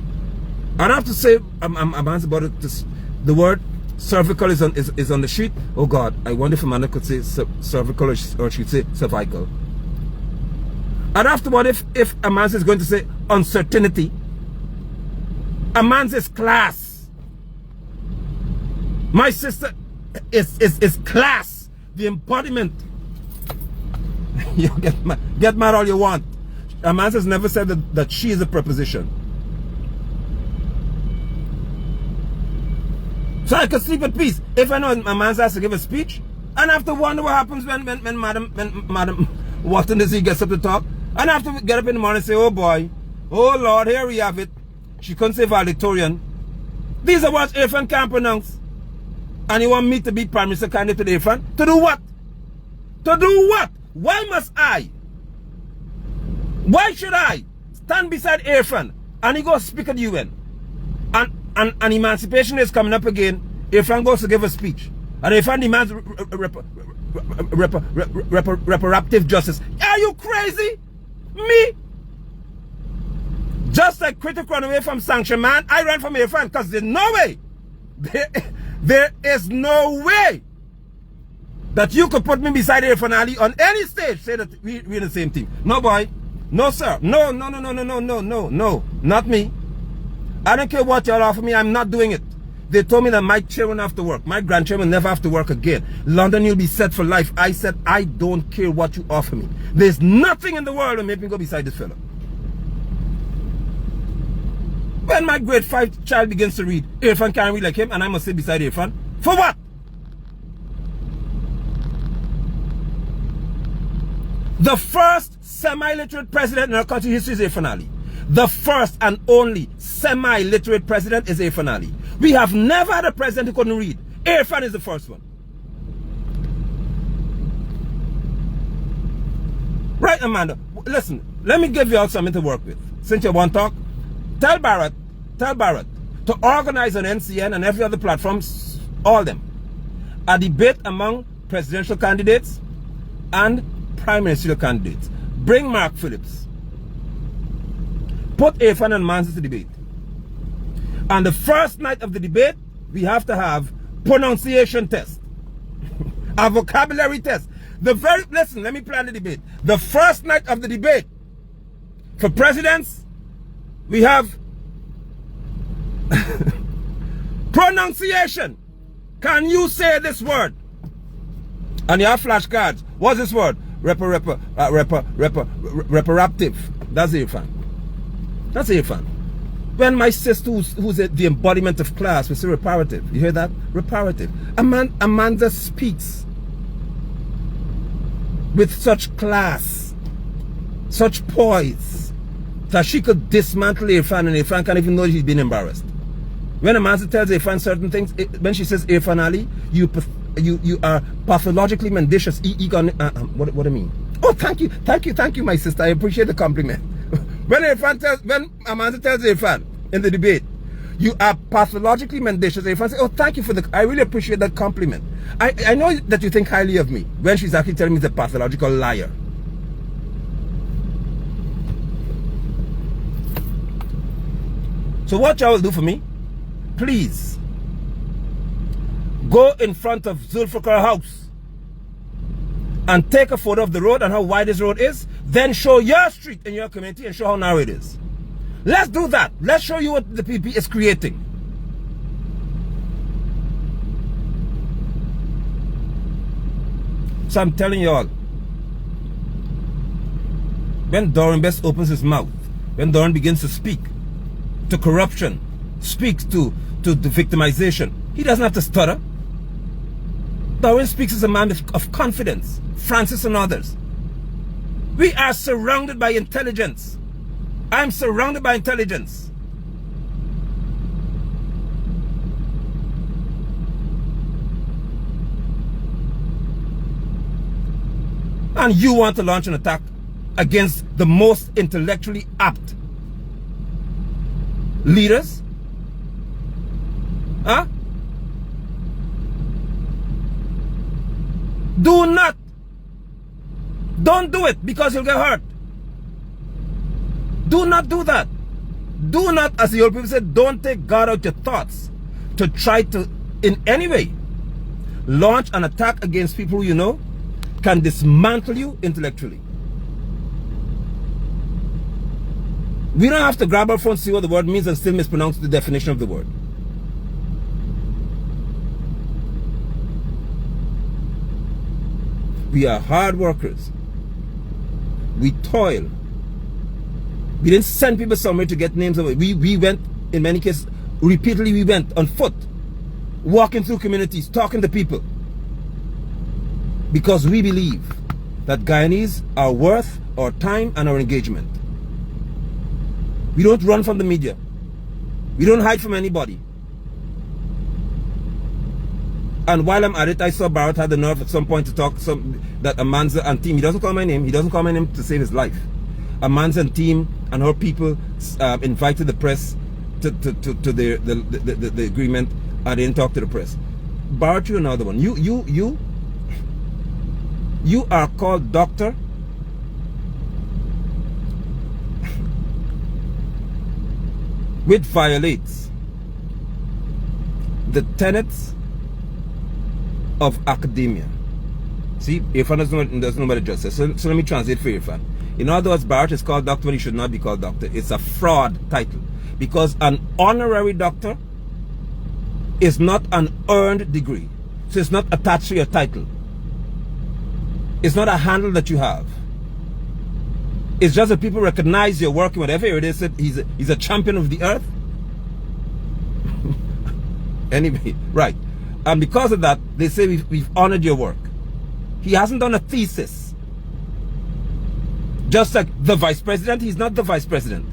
And I have to say, I'm about it, the word cervical is on the sheet. Oh God, I wonder if Amanda could say cervical or she'd say cervical. And afterward, if Amanda is going to say uncertainty, Amanda is class. My sister is class, the embodiment. You get mad all you want. Amanda has never said that she is a preposition. So I can sleep at peace. If I know my man has to give a speech, and I have to wonder what happens when Madam Watson gets up to talk, and I have to get up in the morning and say, oh boy, oh Lord, here we have it. She couldn't say valedictorian. These are words Irfan can't pronounce. And you want me to be Prime Minister candidate to Irfan? To do what? To do what? Why must I? Why should I stand beside Irfan and he goes speak at the UN? And emancipation is coming up again. Irfan goes to give a speech. And Irfan demands reparative justice. Are you crazy? Me? Just like Critic run away from Sanction Man, I ran from Irfan because there's no way. There is no way that you could put me beside Irfan Ali on any stage, say that we're in the same team. No boy. No, sir. No, no, no, no, no, no, no, no, no. Not me. I don't care what y'all offer me. I'm not doing it. They told me that my children have to work. My grandchildren never have to work again. London, you'll be set for life. I said, I don't care what you offer me. There's nothing in the world that make me go beside this fella. When my grade 5 child begins to read, Irfan can't read like him, and I must sit beside Irfan. For what? The first semi-literate president in our country history is Irfan Ali. The first and only semi-literate president is Irfan Ali. We have never had a president who couldn't read. Irfan is the first one. Right, Amanda? Listen, let me give you all something to work with. Since you want to talk, tell Barrett to organize on NCN and every other platform, all them, a debate among presidential candidates and prime ministerial candidates. Bring Mark Phillips. Put Irfan and Manzi to debate. And the first night of the debate, we have to have pronunciation test. A vocabulary test. Listen, let me plan the debate. The first night of the debate, for presidents, we have pronunciation. Can you say this word? And you have flashcards. What's this word? Reparative. That's Irfan. That's Irfan. When my sister, who's the embodiment of class, we say reparative. You hear that? Reparative. Amanda speaks with such class, such poise, that she could dismantle Irfan, and Irfan can't even know she's been embarrassed. When Amanda tells Irfan certain things, when she says Irfan Ali, you are pathologically mendacious. What do I mean? Oh, thank you, my sister. I appreciate the compliment. When Amanda tells Irfan in the debate, you are pathologically mendacious, Irfan says, oh, thank you I really appreciate that compliment. I know that you think highly of me, when she's actually telling me the pathological liar. So what y'all will do for me? Please, go in front of Zulfikar House and take a photo of the road and how wide this road is. Then show your street in your community and show how narrow it is. Let's do that. Let's show you what the PP is creating. So I'm telling you all, when Doran Best opens his mouth, when Doran begins to speak to corruption, speaks to the victimization, he doesn't have to stutter. Doran speaks as a man of confidence. Francis and others. We are surrounded by intelligence. I'm surrounded by intelligence. And you want to launch an attack against the most intellectually apt leaders? Huh? Don't do it, because you'll get hurt. Do not do that. Do not, as the old people said, don't take God out your thoughts to try to, in any way, launch an attack against people who you know can dismantle you intellectually. We don't have to grab our phone, see what the word means, and still mispronounce the definition of the word. We are hard workers. We toil. We didn't send people somewhere to get names of it. We went, in many cases, repeatedly we went on foot, walking through communities, talking to people. Because we believe that Guyanese are worth our time and our engagement. We don't run from the media. We don't hide from anybody. And while I'm at it, I saw Barrett had the nerve at some point to talk that Amanza and team, he doesn't call my name, to save his life. Amanza and team and her people invited the press to the agreement, and they didn't talk to the press. Barrett, you another one. You are called doctor. Which violates the tenets of academia. See, Irfan doesn't know about the justice. So let me translate for Irfan. In other words, Barrett is called doctor when he should not be called doctor. It's a fraud title. Because an honorary doctor is not an earned degree. So it's not attached to your title. It's not a handle that you have. It's just that people recognize your work in whatever area. They said he's a champion of the earth. Anyway, right. And because of that, they say we've honored your work. He hasn't done a thesis. Just like the vice president, he's not the vice president.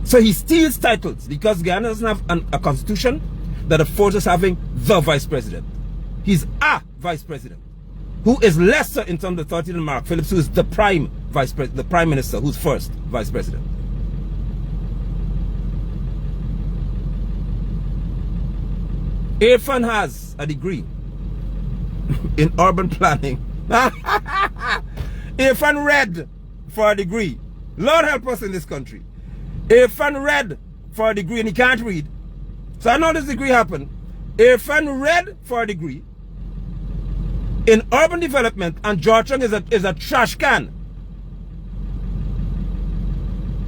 So he steals titles because Guyana doesn't have a constitution that affords us having the vice president. He's a vice president who is lesser in terms of authority than Mark Phillips, who is the prime vice president, the prime minister, who's first vice president. Irfan has a degree in urban planning. Irfan read for a degree. Lord help us in this country. Irfan read for a degree and he can't read. So I know this degree happened. Irfan read for a degree in urban development, and Georgetown is a trash can.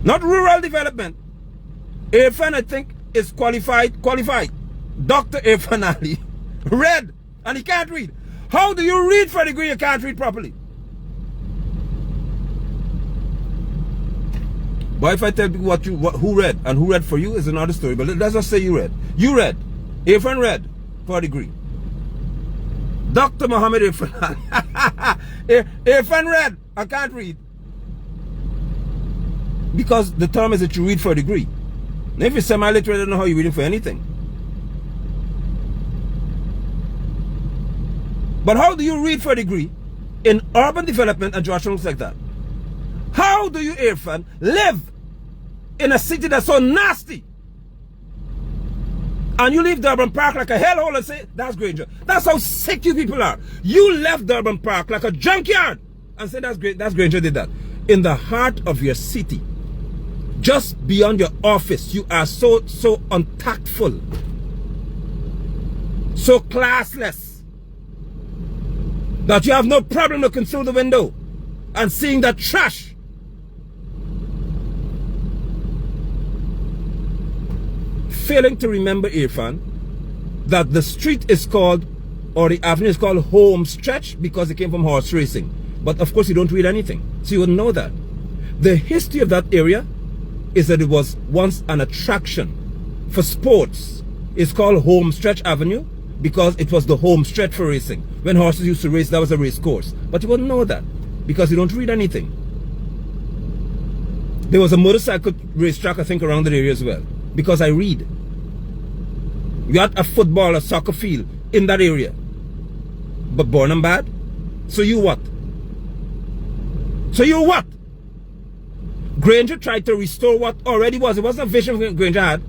Not rural development. Irfan, I think, is qualified. Dr. Irfan Ali read and he can't read. How do you read for a degree you can't read properly? But if I tell people who read and who read for you is another story. But let's just say you read. You read. Irfan read for a degree. Dr. Muhammad Irfan. Irfan read. I can't read. Because the term is that you read for a degree. Now if you're semi-literate, I don't know how you're reading for anything. But how do you read for a degree in urban development and Georgetown looks like that? How do you, Irfan, live in a city that's so nasty? And you leave Durban Park like a hellhole and say, that's Granger. That's how sick you people are. You left Durban Park like a junkyard and say, that's great. That's Granger did that. In the heart of your city, just beyond your office, you are so untactful, so classless, that you have no problem looking through the window and seeing that trash. Failing to remember, Irfan, that the street is called, or the avenue is called Home Stretch because it came from horse racing. But of course you don't read anything, so you wouldn't know that. The history of that area is that it was once an attraction for sports. It's called Home Stretch Avenue because it was the home stretch for racing. When horses used to race, that was a race course. But you wouldn't know that because you don't read anything. There was a motorcycle racetrack, I think, around the area as well, because I read. You had a football, a soccer field in that area. But born and bad? So you what? So you what? Granger tried to restore what already was. It wasn't a vision Granger had.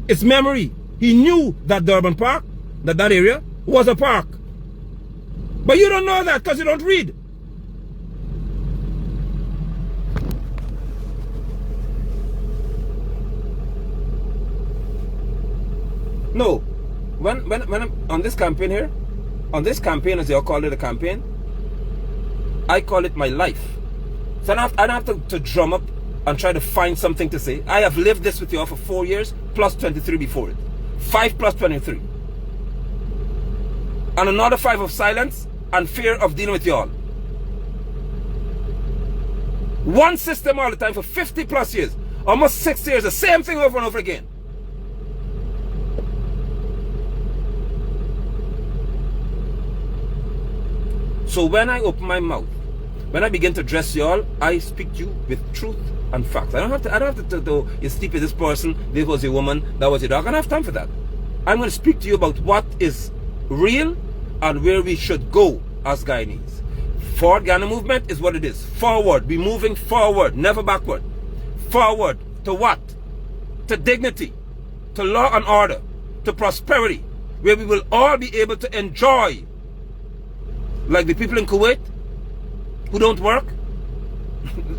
It's memory. He knew that Durban Park, that area was a park. But you don't know that because you don't read. No. When I'm on this campaign here, on this campaign, as they all call it a campaign, I call it my life. So I don't have to drum up and try to find something to say. I have lived this with you all for 4 years, plus 23 before it. 5 plus 23. And another 5 of silence and fear of dealing with you all. One system all the time for 50 plus years. Almost 6 years, the same thing over and over again. So when I open my mouth, when I begin to address you all, I speak to you with truth and facts. I don't have to you sleep with this person, this was a woman, that was a dog. I don't have time for that. I'm going to speak to you about what is real and where we should go as Guyanese. Forward Ghana movement is what it is. Forward. We're moving forward, never backward. Forward to what? To dignity, to law and order, to prosperity, where we will all be able to enjoy, like the people in Kuwait who don't work.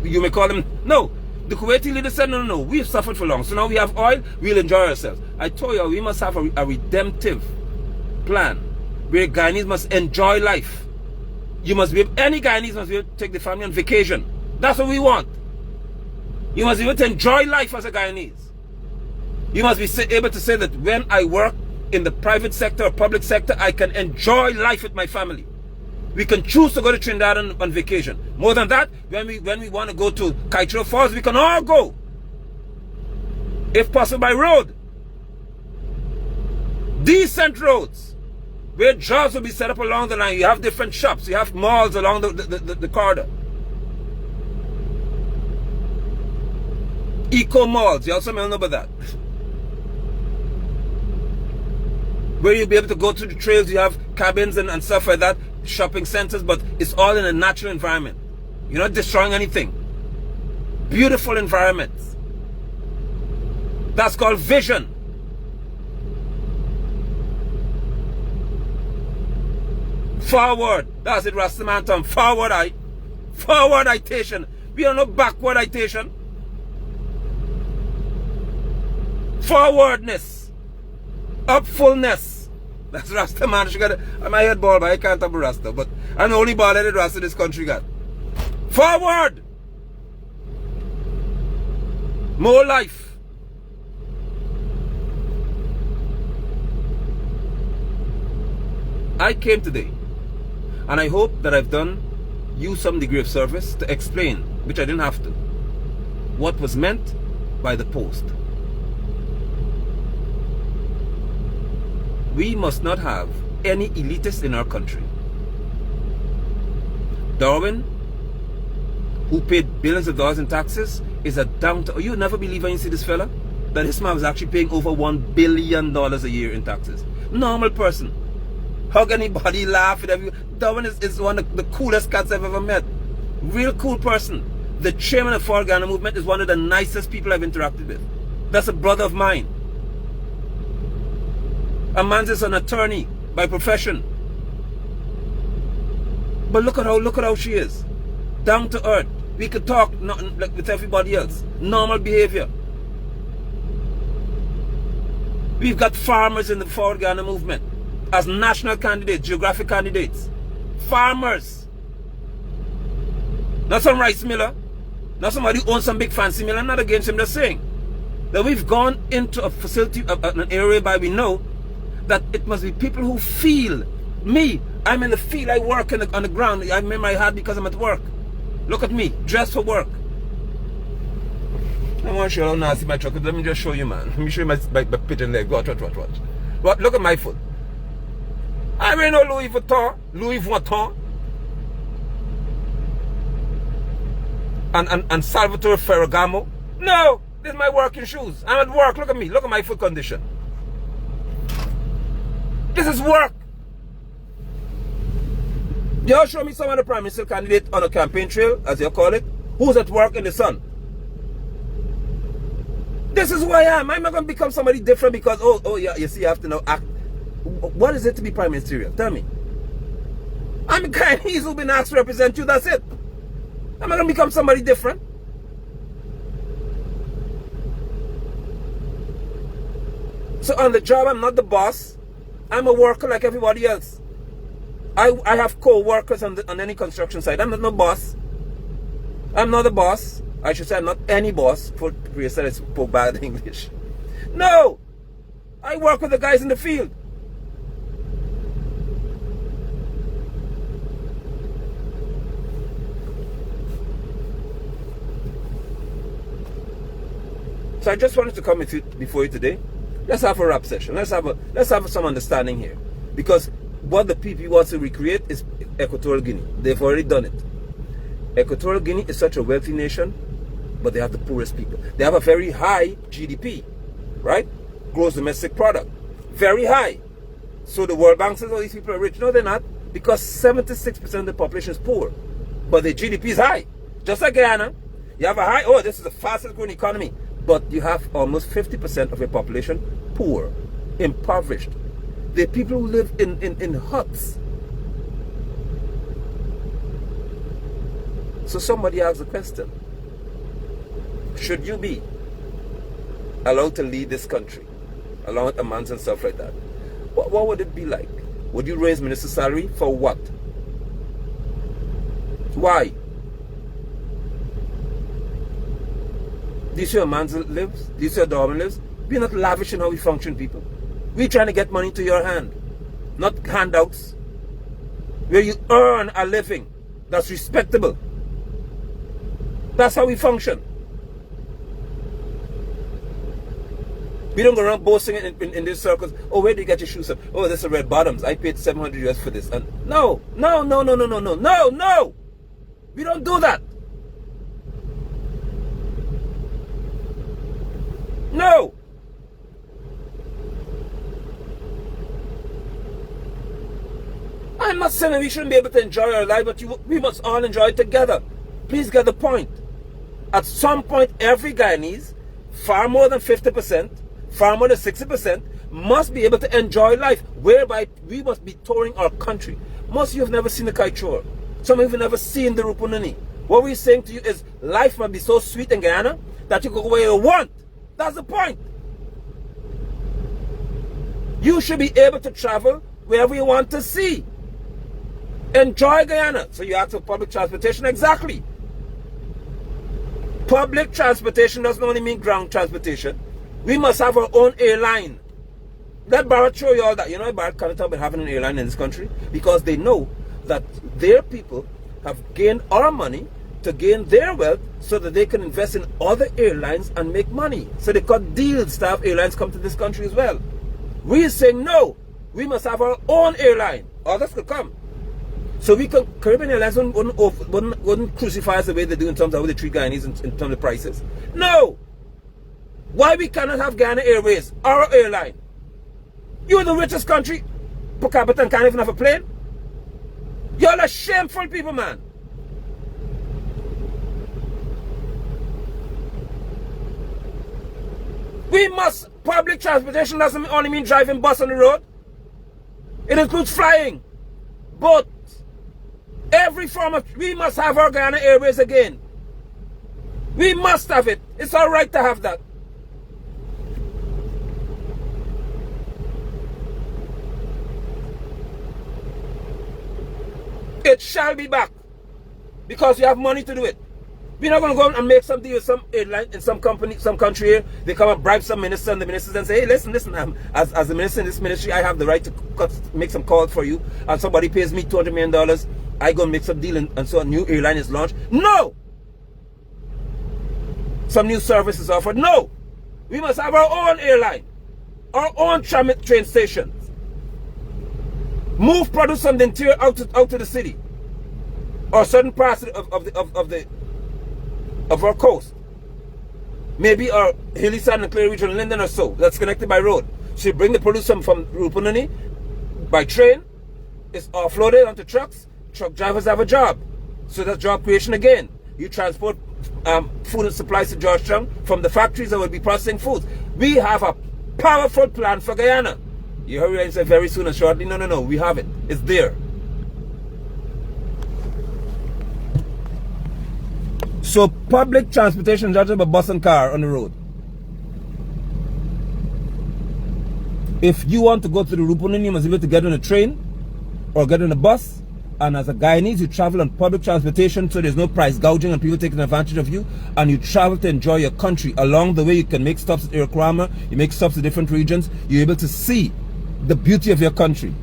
You may call them, no. The Kuwaiti leader said, no, we've suffered for long. So now we have oil, we'll enjoy ourselves. I told you, we must have a redemptive plan where Guyanese must enjoy life. You must be, any Guyanese must be able to take the family on vacation. That's what we want. You must be able to enjoy life as a Guyanese. You must be able to say that when I work in the private sector or public sector, I can enjoy life with my family. We can choose to go to Trinidad on vacation. More than that, when we want to go to Kaitro Falls, we can all go. If possible by road. Decent roads. Where jobs will be set up along the line. You have different shops. You have malls along the corridor. Eco malls. You also may know about that. Where you'll be able to go through the trails. You have cabins and stuff like that. Shopping centers. But it's all in a natural environment. You're not destroying anything. Beautiful environments. That's called vision. Forward. That's it, Rastaman term. Forward-itation. We are not backward-itation. Forwardness. Upfulness. That's Rastaman. I'm a head ball, but I can't have a Rasta. But I'm the only ball-headed Rasta this country got. Forward. More life. I came today, and I hope that I've done you some degree of service to explain, which I didn't have to, what was meant by the post. We must not have any elitists in our country. Darwin, who paid billions of dollars in taxes, is a downtown. You never believe when you see this fella that this man was actually paying over $1 billion a year in taxes. Normal person. Hug anybody, laugh at everyone. Darwin is one of the coolest cats I've ever met. Real cool person. The chairman of Forward Ghana movement is one of the nicest people I've interacted with. That's a brother of mine. A man's is an attorney by profession. But look at how she is. Down to earth. We could talk like with everybody else. Normal behavior. We've got farmers in the Forward Ghana movement as national candidates, geographic candidates. Farmers. Not some rice miller. Not somebody who owns some big fancy mill. I'm not against him, just saying that we've gone into a facility, an area whereby we know that it must be people who feel. Me, I'm in the field, I work on the ground. I wear my hat because I'm at work. Look at me, dressed for work. I want to show you how nasty my truck is. Let me just show you, man. Let me show you my pit and leg. Watch. What? Look at my foot. I wear no Louis Vuitton. And Salvatore Ferragamo. No, this is my working shoes. I'm at work. Look at me. Look at my foot condition. This is work. You show me some of the prime minister candidate on a campaign trail, as you call it, who's at work in the sun. This is who I am. I'm not going to become somebody different because, oh yeah, you see, you have to now act. What is it to be prime ministerial? Tell me. I'm a Guyanese who's been asked to represent you. That's it. I'm not going to become somebody different. So on the job, I'm not the boss. I'm a worker like everybody else. I have co-workers on any construction site. I'm not no boss. I'm not a boss. I should say I'm not any boss. For you said I spoke bad English. No! I work with the guys in the field. So I just wanted to come before you today. Let's have a rap session. Let's have some understanding here. Because what the PPP wants to recreate is Equatorial Guinea. They've already done it. Equatorial Guinea is such a wealthy nation, but they have the poorest people. They have a very high GDP, right? Gross domestic product. Very high. So the World Bank says, oh, these people are rich. No, they're not. Because 76% of the population is poor. But the GDP is high. Just like Guyana. You have a high, oh, this is the fastest growing economy. But you have almost 50% of your population poor, impoverished. There are people who live in huts. So somebody asks the question, should you be allowed to lead this country, along with amounts and stuff like that? What would it be like? Would you raise minister's salary for what? Why? This is where a man lives. This is where a dog lives. We're not lavish in how we function, people. We're trying to get money to your hand, not handouts. Where you earn a living that's respectable. That's how we function. We don't go around boasting in these circles. Oh, where do you get your shoes from? Oh, this is red bottoms. I paid 700 US for this. And no. We don't do that. No. I'm not saying that we shouldn't be able to enjoy our life, but we must all enjoy it together. Please get the point. At some point, every Guyanese, far more than 50%, far more than 60%, must be able to enjoy life, whereby we must be touring our country. Most of you have never seen the kite tour. Some of you have never seen the Rupununi. What we're saying to you is life must be so sweet in Guyana that you can go where you want. That's the point. You should be able to travel wherever you want to see. Enjoy Guyana. So you ask for public transportation? Exactly. Public transportation doesn't only mean ground transportation. We must have our own airline. Let Barrett show you all that. You know, Barrett can't talk about having an airline in this country because they know that their people have gained our money to gain their wealth so that they can invest in other airlines and make money. So they cut deals to have airlines come to this country as well. We're saying no, we must have our own airline. Others could come. So we can, Caribbean Airlines wouldn't crucify us the way they do in terms of how they treat Guyanese in terms of prices. No! Why we cannot have Guyana Airways, our airline? You're the richest country per capita and can't even have a plane? Y'all are shameful people, man. We must, public transportation doesn't only mean driving bus on the road. It includes flying, boat, every form of, we must have our Guyana Airways again. We must have it. It's all right to have that. It shall be back because you have money to do it. We're not going to go and make some deal with some airline in some company, some country here. They come and bribe some minister, and the ministers then say, hey, listen, as the minister in this ministry, I have the right to make some calls for you. And somebody pays me $200 million. I go and make some deal, and so a new airline is launched. No! Some new service is offered. No! We must have our own airline, our own train stations. Move produce from the interior out to the city, or certain parts of our coast. Maybe our hilly side and clear region, Linden or so, that's connected by road. So you bring the produce from Rupununi by train, it's offloaded onto trucks, truck drivers have a job. So that's job creation again. You transport food and supplies to Georgetown from the factories that will be processing foods. We have a powerful plan for Guyana. You heard me say very soon and shortly. No, we have it. It's there. So public transportation is not just a bus and car on the road. If you want to go to the Rupununi, you must be able to get on a train or get on a bus. And as a Guyanese, you travel on public transportation so there's no price gouging and people taking advantage of you. And you travel to enjoy your country. Along the way, you can make stops at Iroquois, you make stops in different regions. You're able to see the beauty of your country.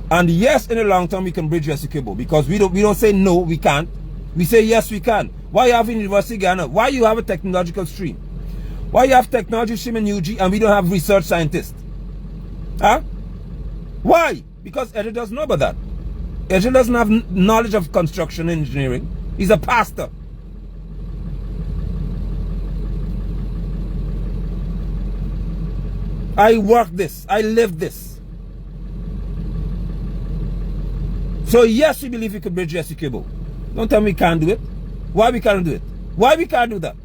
And yes, in the long term, we can bridge Essequibo because we don't say no, we can't. We say yes, we can. Why you have in University of Guyana? Why you have a technological stream? Why you have technology stream in UG and we don't have research scientists? Huh? Why? Because Eddie doesn't know about that. Eddie doesn't have knowledge of construction engineering. He's a pastor. I work this. I live this. So yes, we believe we could bridge Essequibo. Don't tell me we can't do it. Why we can't do it? Why we can't do that?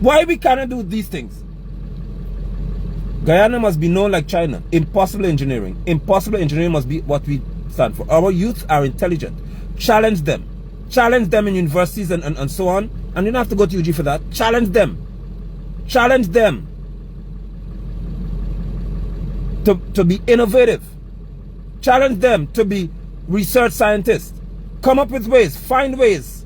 Why we cannot do these things? Guyana must be known like China. Impossible engineering. Impossible engineering must be what we stand for. Our youth are intelligent. Challenge them. Challenge them in universities and so on. And you don't have to go to UG for that. Challenge them. Challenge them to be innovative. Challenge them to be research scientists. Come up with ways, find ways,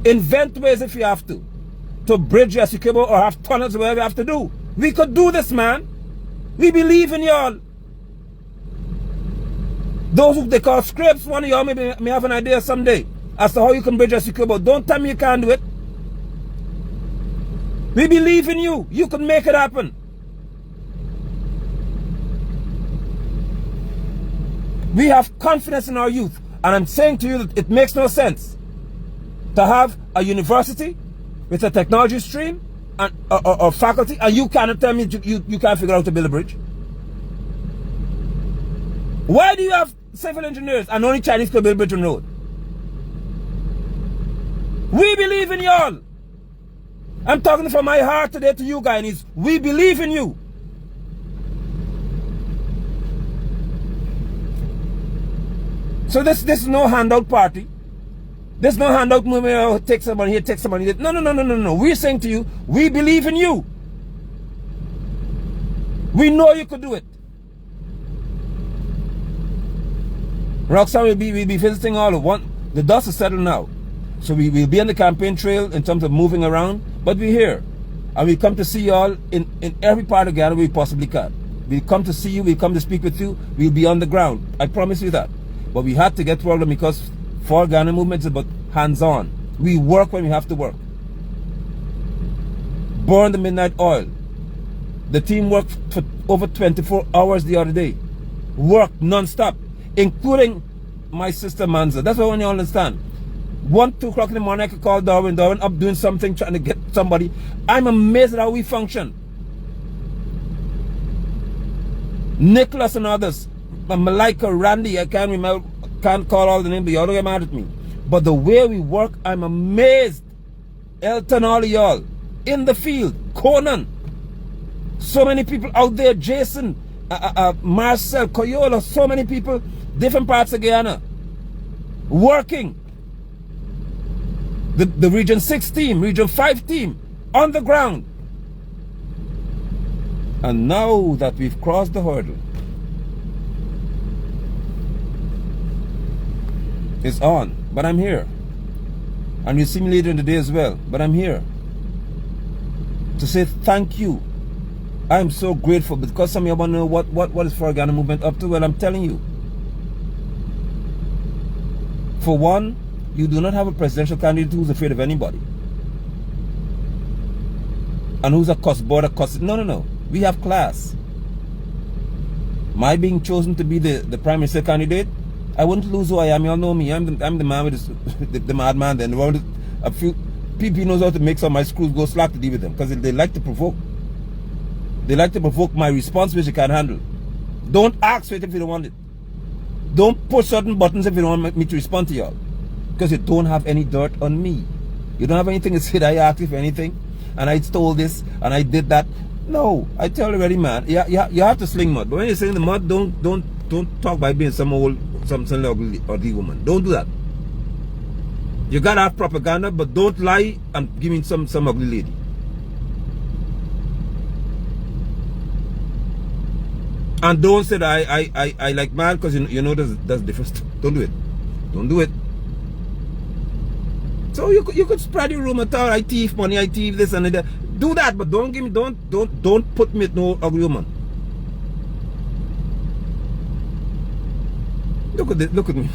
invent ways if you have to bridge Essequibo or have tunnels, whatever you have to do. We could do this, man. We believe in y'all. Those who they call scripts, one of y'all may have an idea someday as to how you can bridge Essequibo. Don't tell me you can't do it. We believe in you. You can make it happen. We have confidence in our youth. And I'm saying to you that it makes no sense to have a university with a technology stream and, or faculty, and you cannot tell me you can't figure out to build a bridge. Why do you have civil engineers and only Chinese can build bridge and road? We believe in y'all. I'm talking from my heart today to you guys. We believe in you. So this is no handout party. There's no handout movement. Oh, take some money here, take some money there. No. We're saying to you, we believe in you. We know you could do it. Roxanne will be visiting all of one. The dust is settled now. So we will be on the campaign trail in terms of moving around, but we're here. And we come to see you all in every part of Ghana we possibly can. We'll come to see you, we'll come to speak with you, we'll be on the ground. I promise you that. But we had to get work done because for Ghana movement is about hands-on. We work when we have to work. Burn the midnight oil. The team worked for over 24 hours the other day. Worked non-stop, including my sister Manza. That's what I want you to understand. 1, 2 o'clock in the morning I could call Darwin up doing something, trying to get somebody. I'm amazed at how we function. Nicholas and others, Malika, Randy, I can't remember, can't call all the names, but y'all don't get mad at me. But the way we work, I'm amazed. Elton, all of y'all, in the field, Conan, so many people out there, Jason, Marcel, Coyola, so many people, different parts of Guyana, working. The Region 6 team, Region 5 team, on the ground. And now that we've crossed the hurdle, it's on, but I'm here. And you'll see me later in the day as well, but I'm here to say thank you. I'm so grateful because some of you want to know what is For Ghana movement up to. Well, I'm telling you. For one, you do not have a presidential candidate who's afraid of anybody. And who's a border cuss. No. We have class. My being chosen to be the prime minister candidate, I wouldn't lose who I am. You all know me. I'm the man with the madman. Then a few PP knows how to make some of my screws go slack to deal with them because they like to provoke. They like to provoke my response, which you can't handle. Don't ask for it if you don't want it. Don't push certain buttons if you don't want me to respond to y'all. Because you don't have any dirt on me. You don't have anything to say that I asked you for anything. And I stole this and I did that. No, I tell you already, man. You have to sling mud. But when you're saying the mud, don't talk by being some ugly woman. Don't do that. You gotta have propaganda, but don't lie and give me some ugly lady. And don't say that I like man because you know that's different. Don't do it. Don't do it. So you could spread your rumor, tell I thief money, I thief this and that. Do that, but don't give me don't put me with no ugly woman. Look at this, look at me.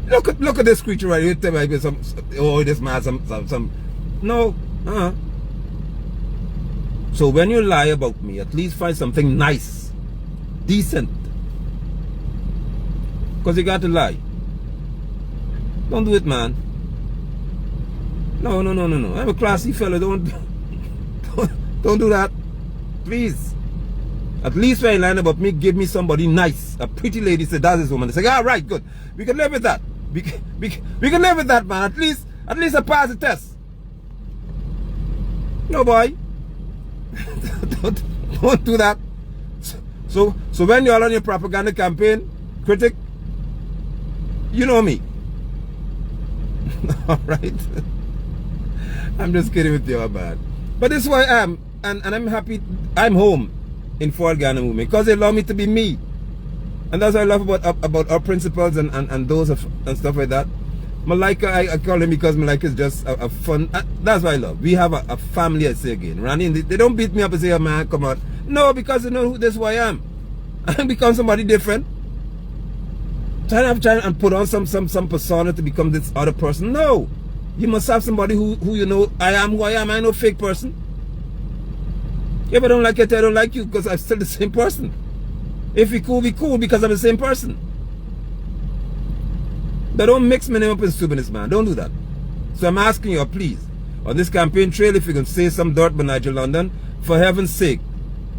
Look at this creature right here. Tell me some this man some no. So when you lie about me, at least find something nice, decent. Because you got to lie. Don't do it, man. No. I'm a classy fella. Don't do that. Please. At least when you lie about me, give me somebody nice. A pretty lady said, that's this woman. They say, all right, good. We can live with that. We can live with that, man. At least I pass the test. No, boy. don't do that. So when you're on your propaganda campaign, critic, you know me. All right. I'm just kidding with you, man. But this is who I am, and I'm happy. I'm home in For Ghana movement because they allow me to be me. And that's what I love about our principles and those and stuff like that. Malika, I call him because Malika is just a fun. That's what I love. We have a family, I say again. Randy, they don't beat me up and say, oh man, come on. No, because they know this is who I am. I become somebody different. Try and put on some persona to become this other person. No. You must have somebody who you know, I am who I am. I ain't no fake person. If I don't like it, I don't like you because I'm still the same person. If we cool because I'm the same person. But don't mix my name up in stupidness, man. Don't do that. So I'm asking you, please, on this campaign trail, if you can say some dirt about Nigel London, for heaven's sake,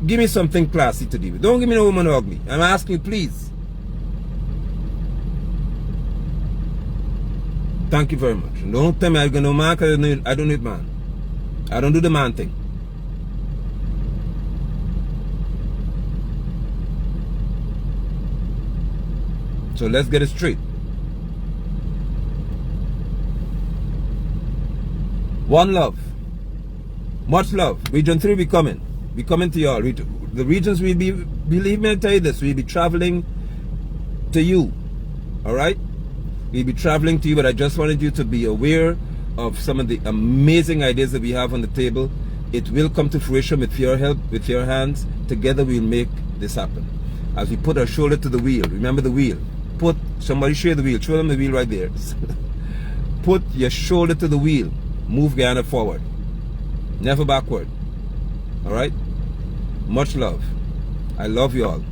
give me something classy to deal with. Don't give me no woman who hug me. I'm asking you, please. Thank you very much. And don't tell me I'm going to man because I don't need man. I don't do the man thing. So let's get it straight. One love. Much love. Region 3 we coming. We coming to y'all. The regions will be, believe me, I tell you this, we'll be traveling to you. Alright? We'll be traveling to you, but I just wanted you to be aware of some of the amazing ideas that we have on the table. It will come to fruition with your help, with your hands. Together we'll make this happen. As we put our shoulder to the wheel, remember the wheel. Somebody share the wheel, show them the wheel right there. Put your shoulder to the wheel. Move Guyana forward. Never backward. Alright? Much love. I love you all.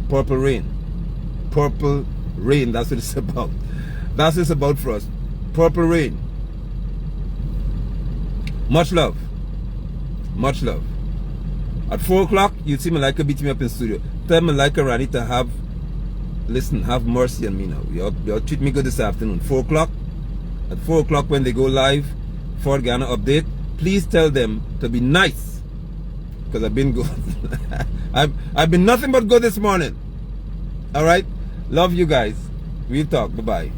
Purple rain. Purple rain, that's what it's about. That's what it's about for us. Purple rain. Much love. Much love. At 4 o'clock, you'll see Malika beating me up in studio. Tell Malika Rani to have mercy on me now. Y'all treat me good this afternoon. 4 o'clock. At 4 o'clock when they go live for Ghana Update, please tell them to be nice. Because I've been good. I've been nothing but good this morning. Alright? Love you guys. We'll talk. Bye-bye.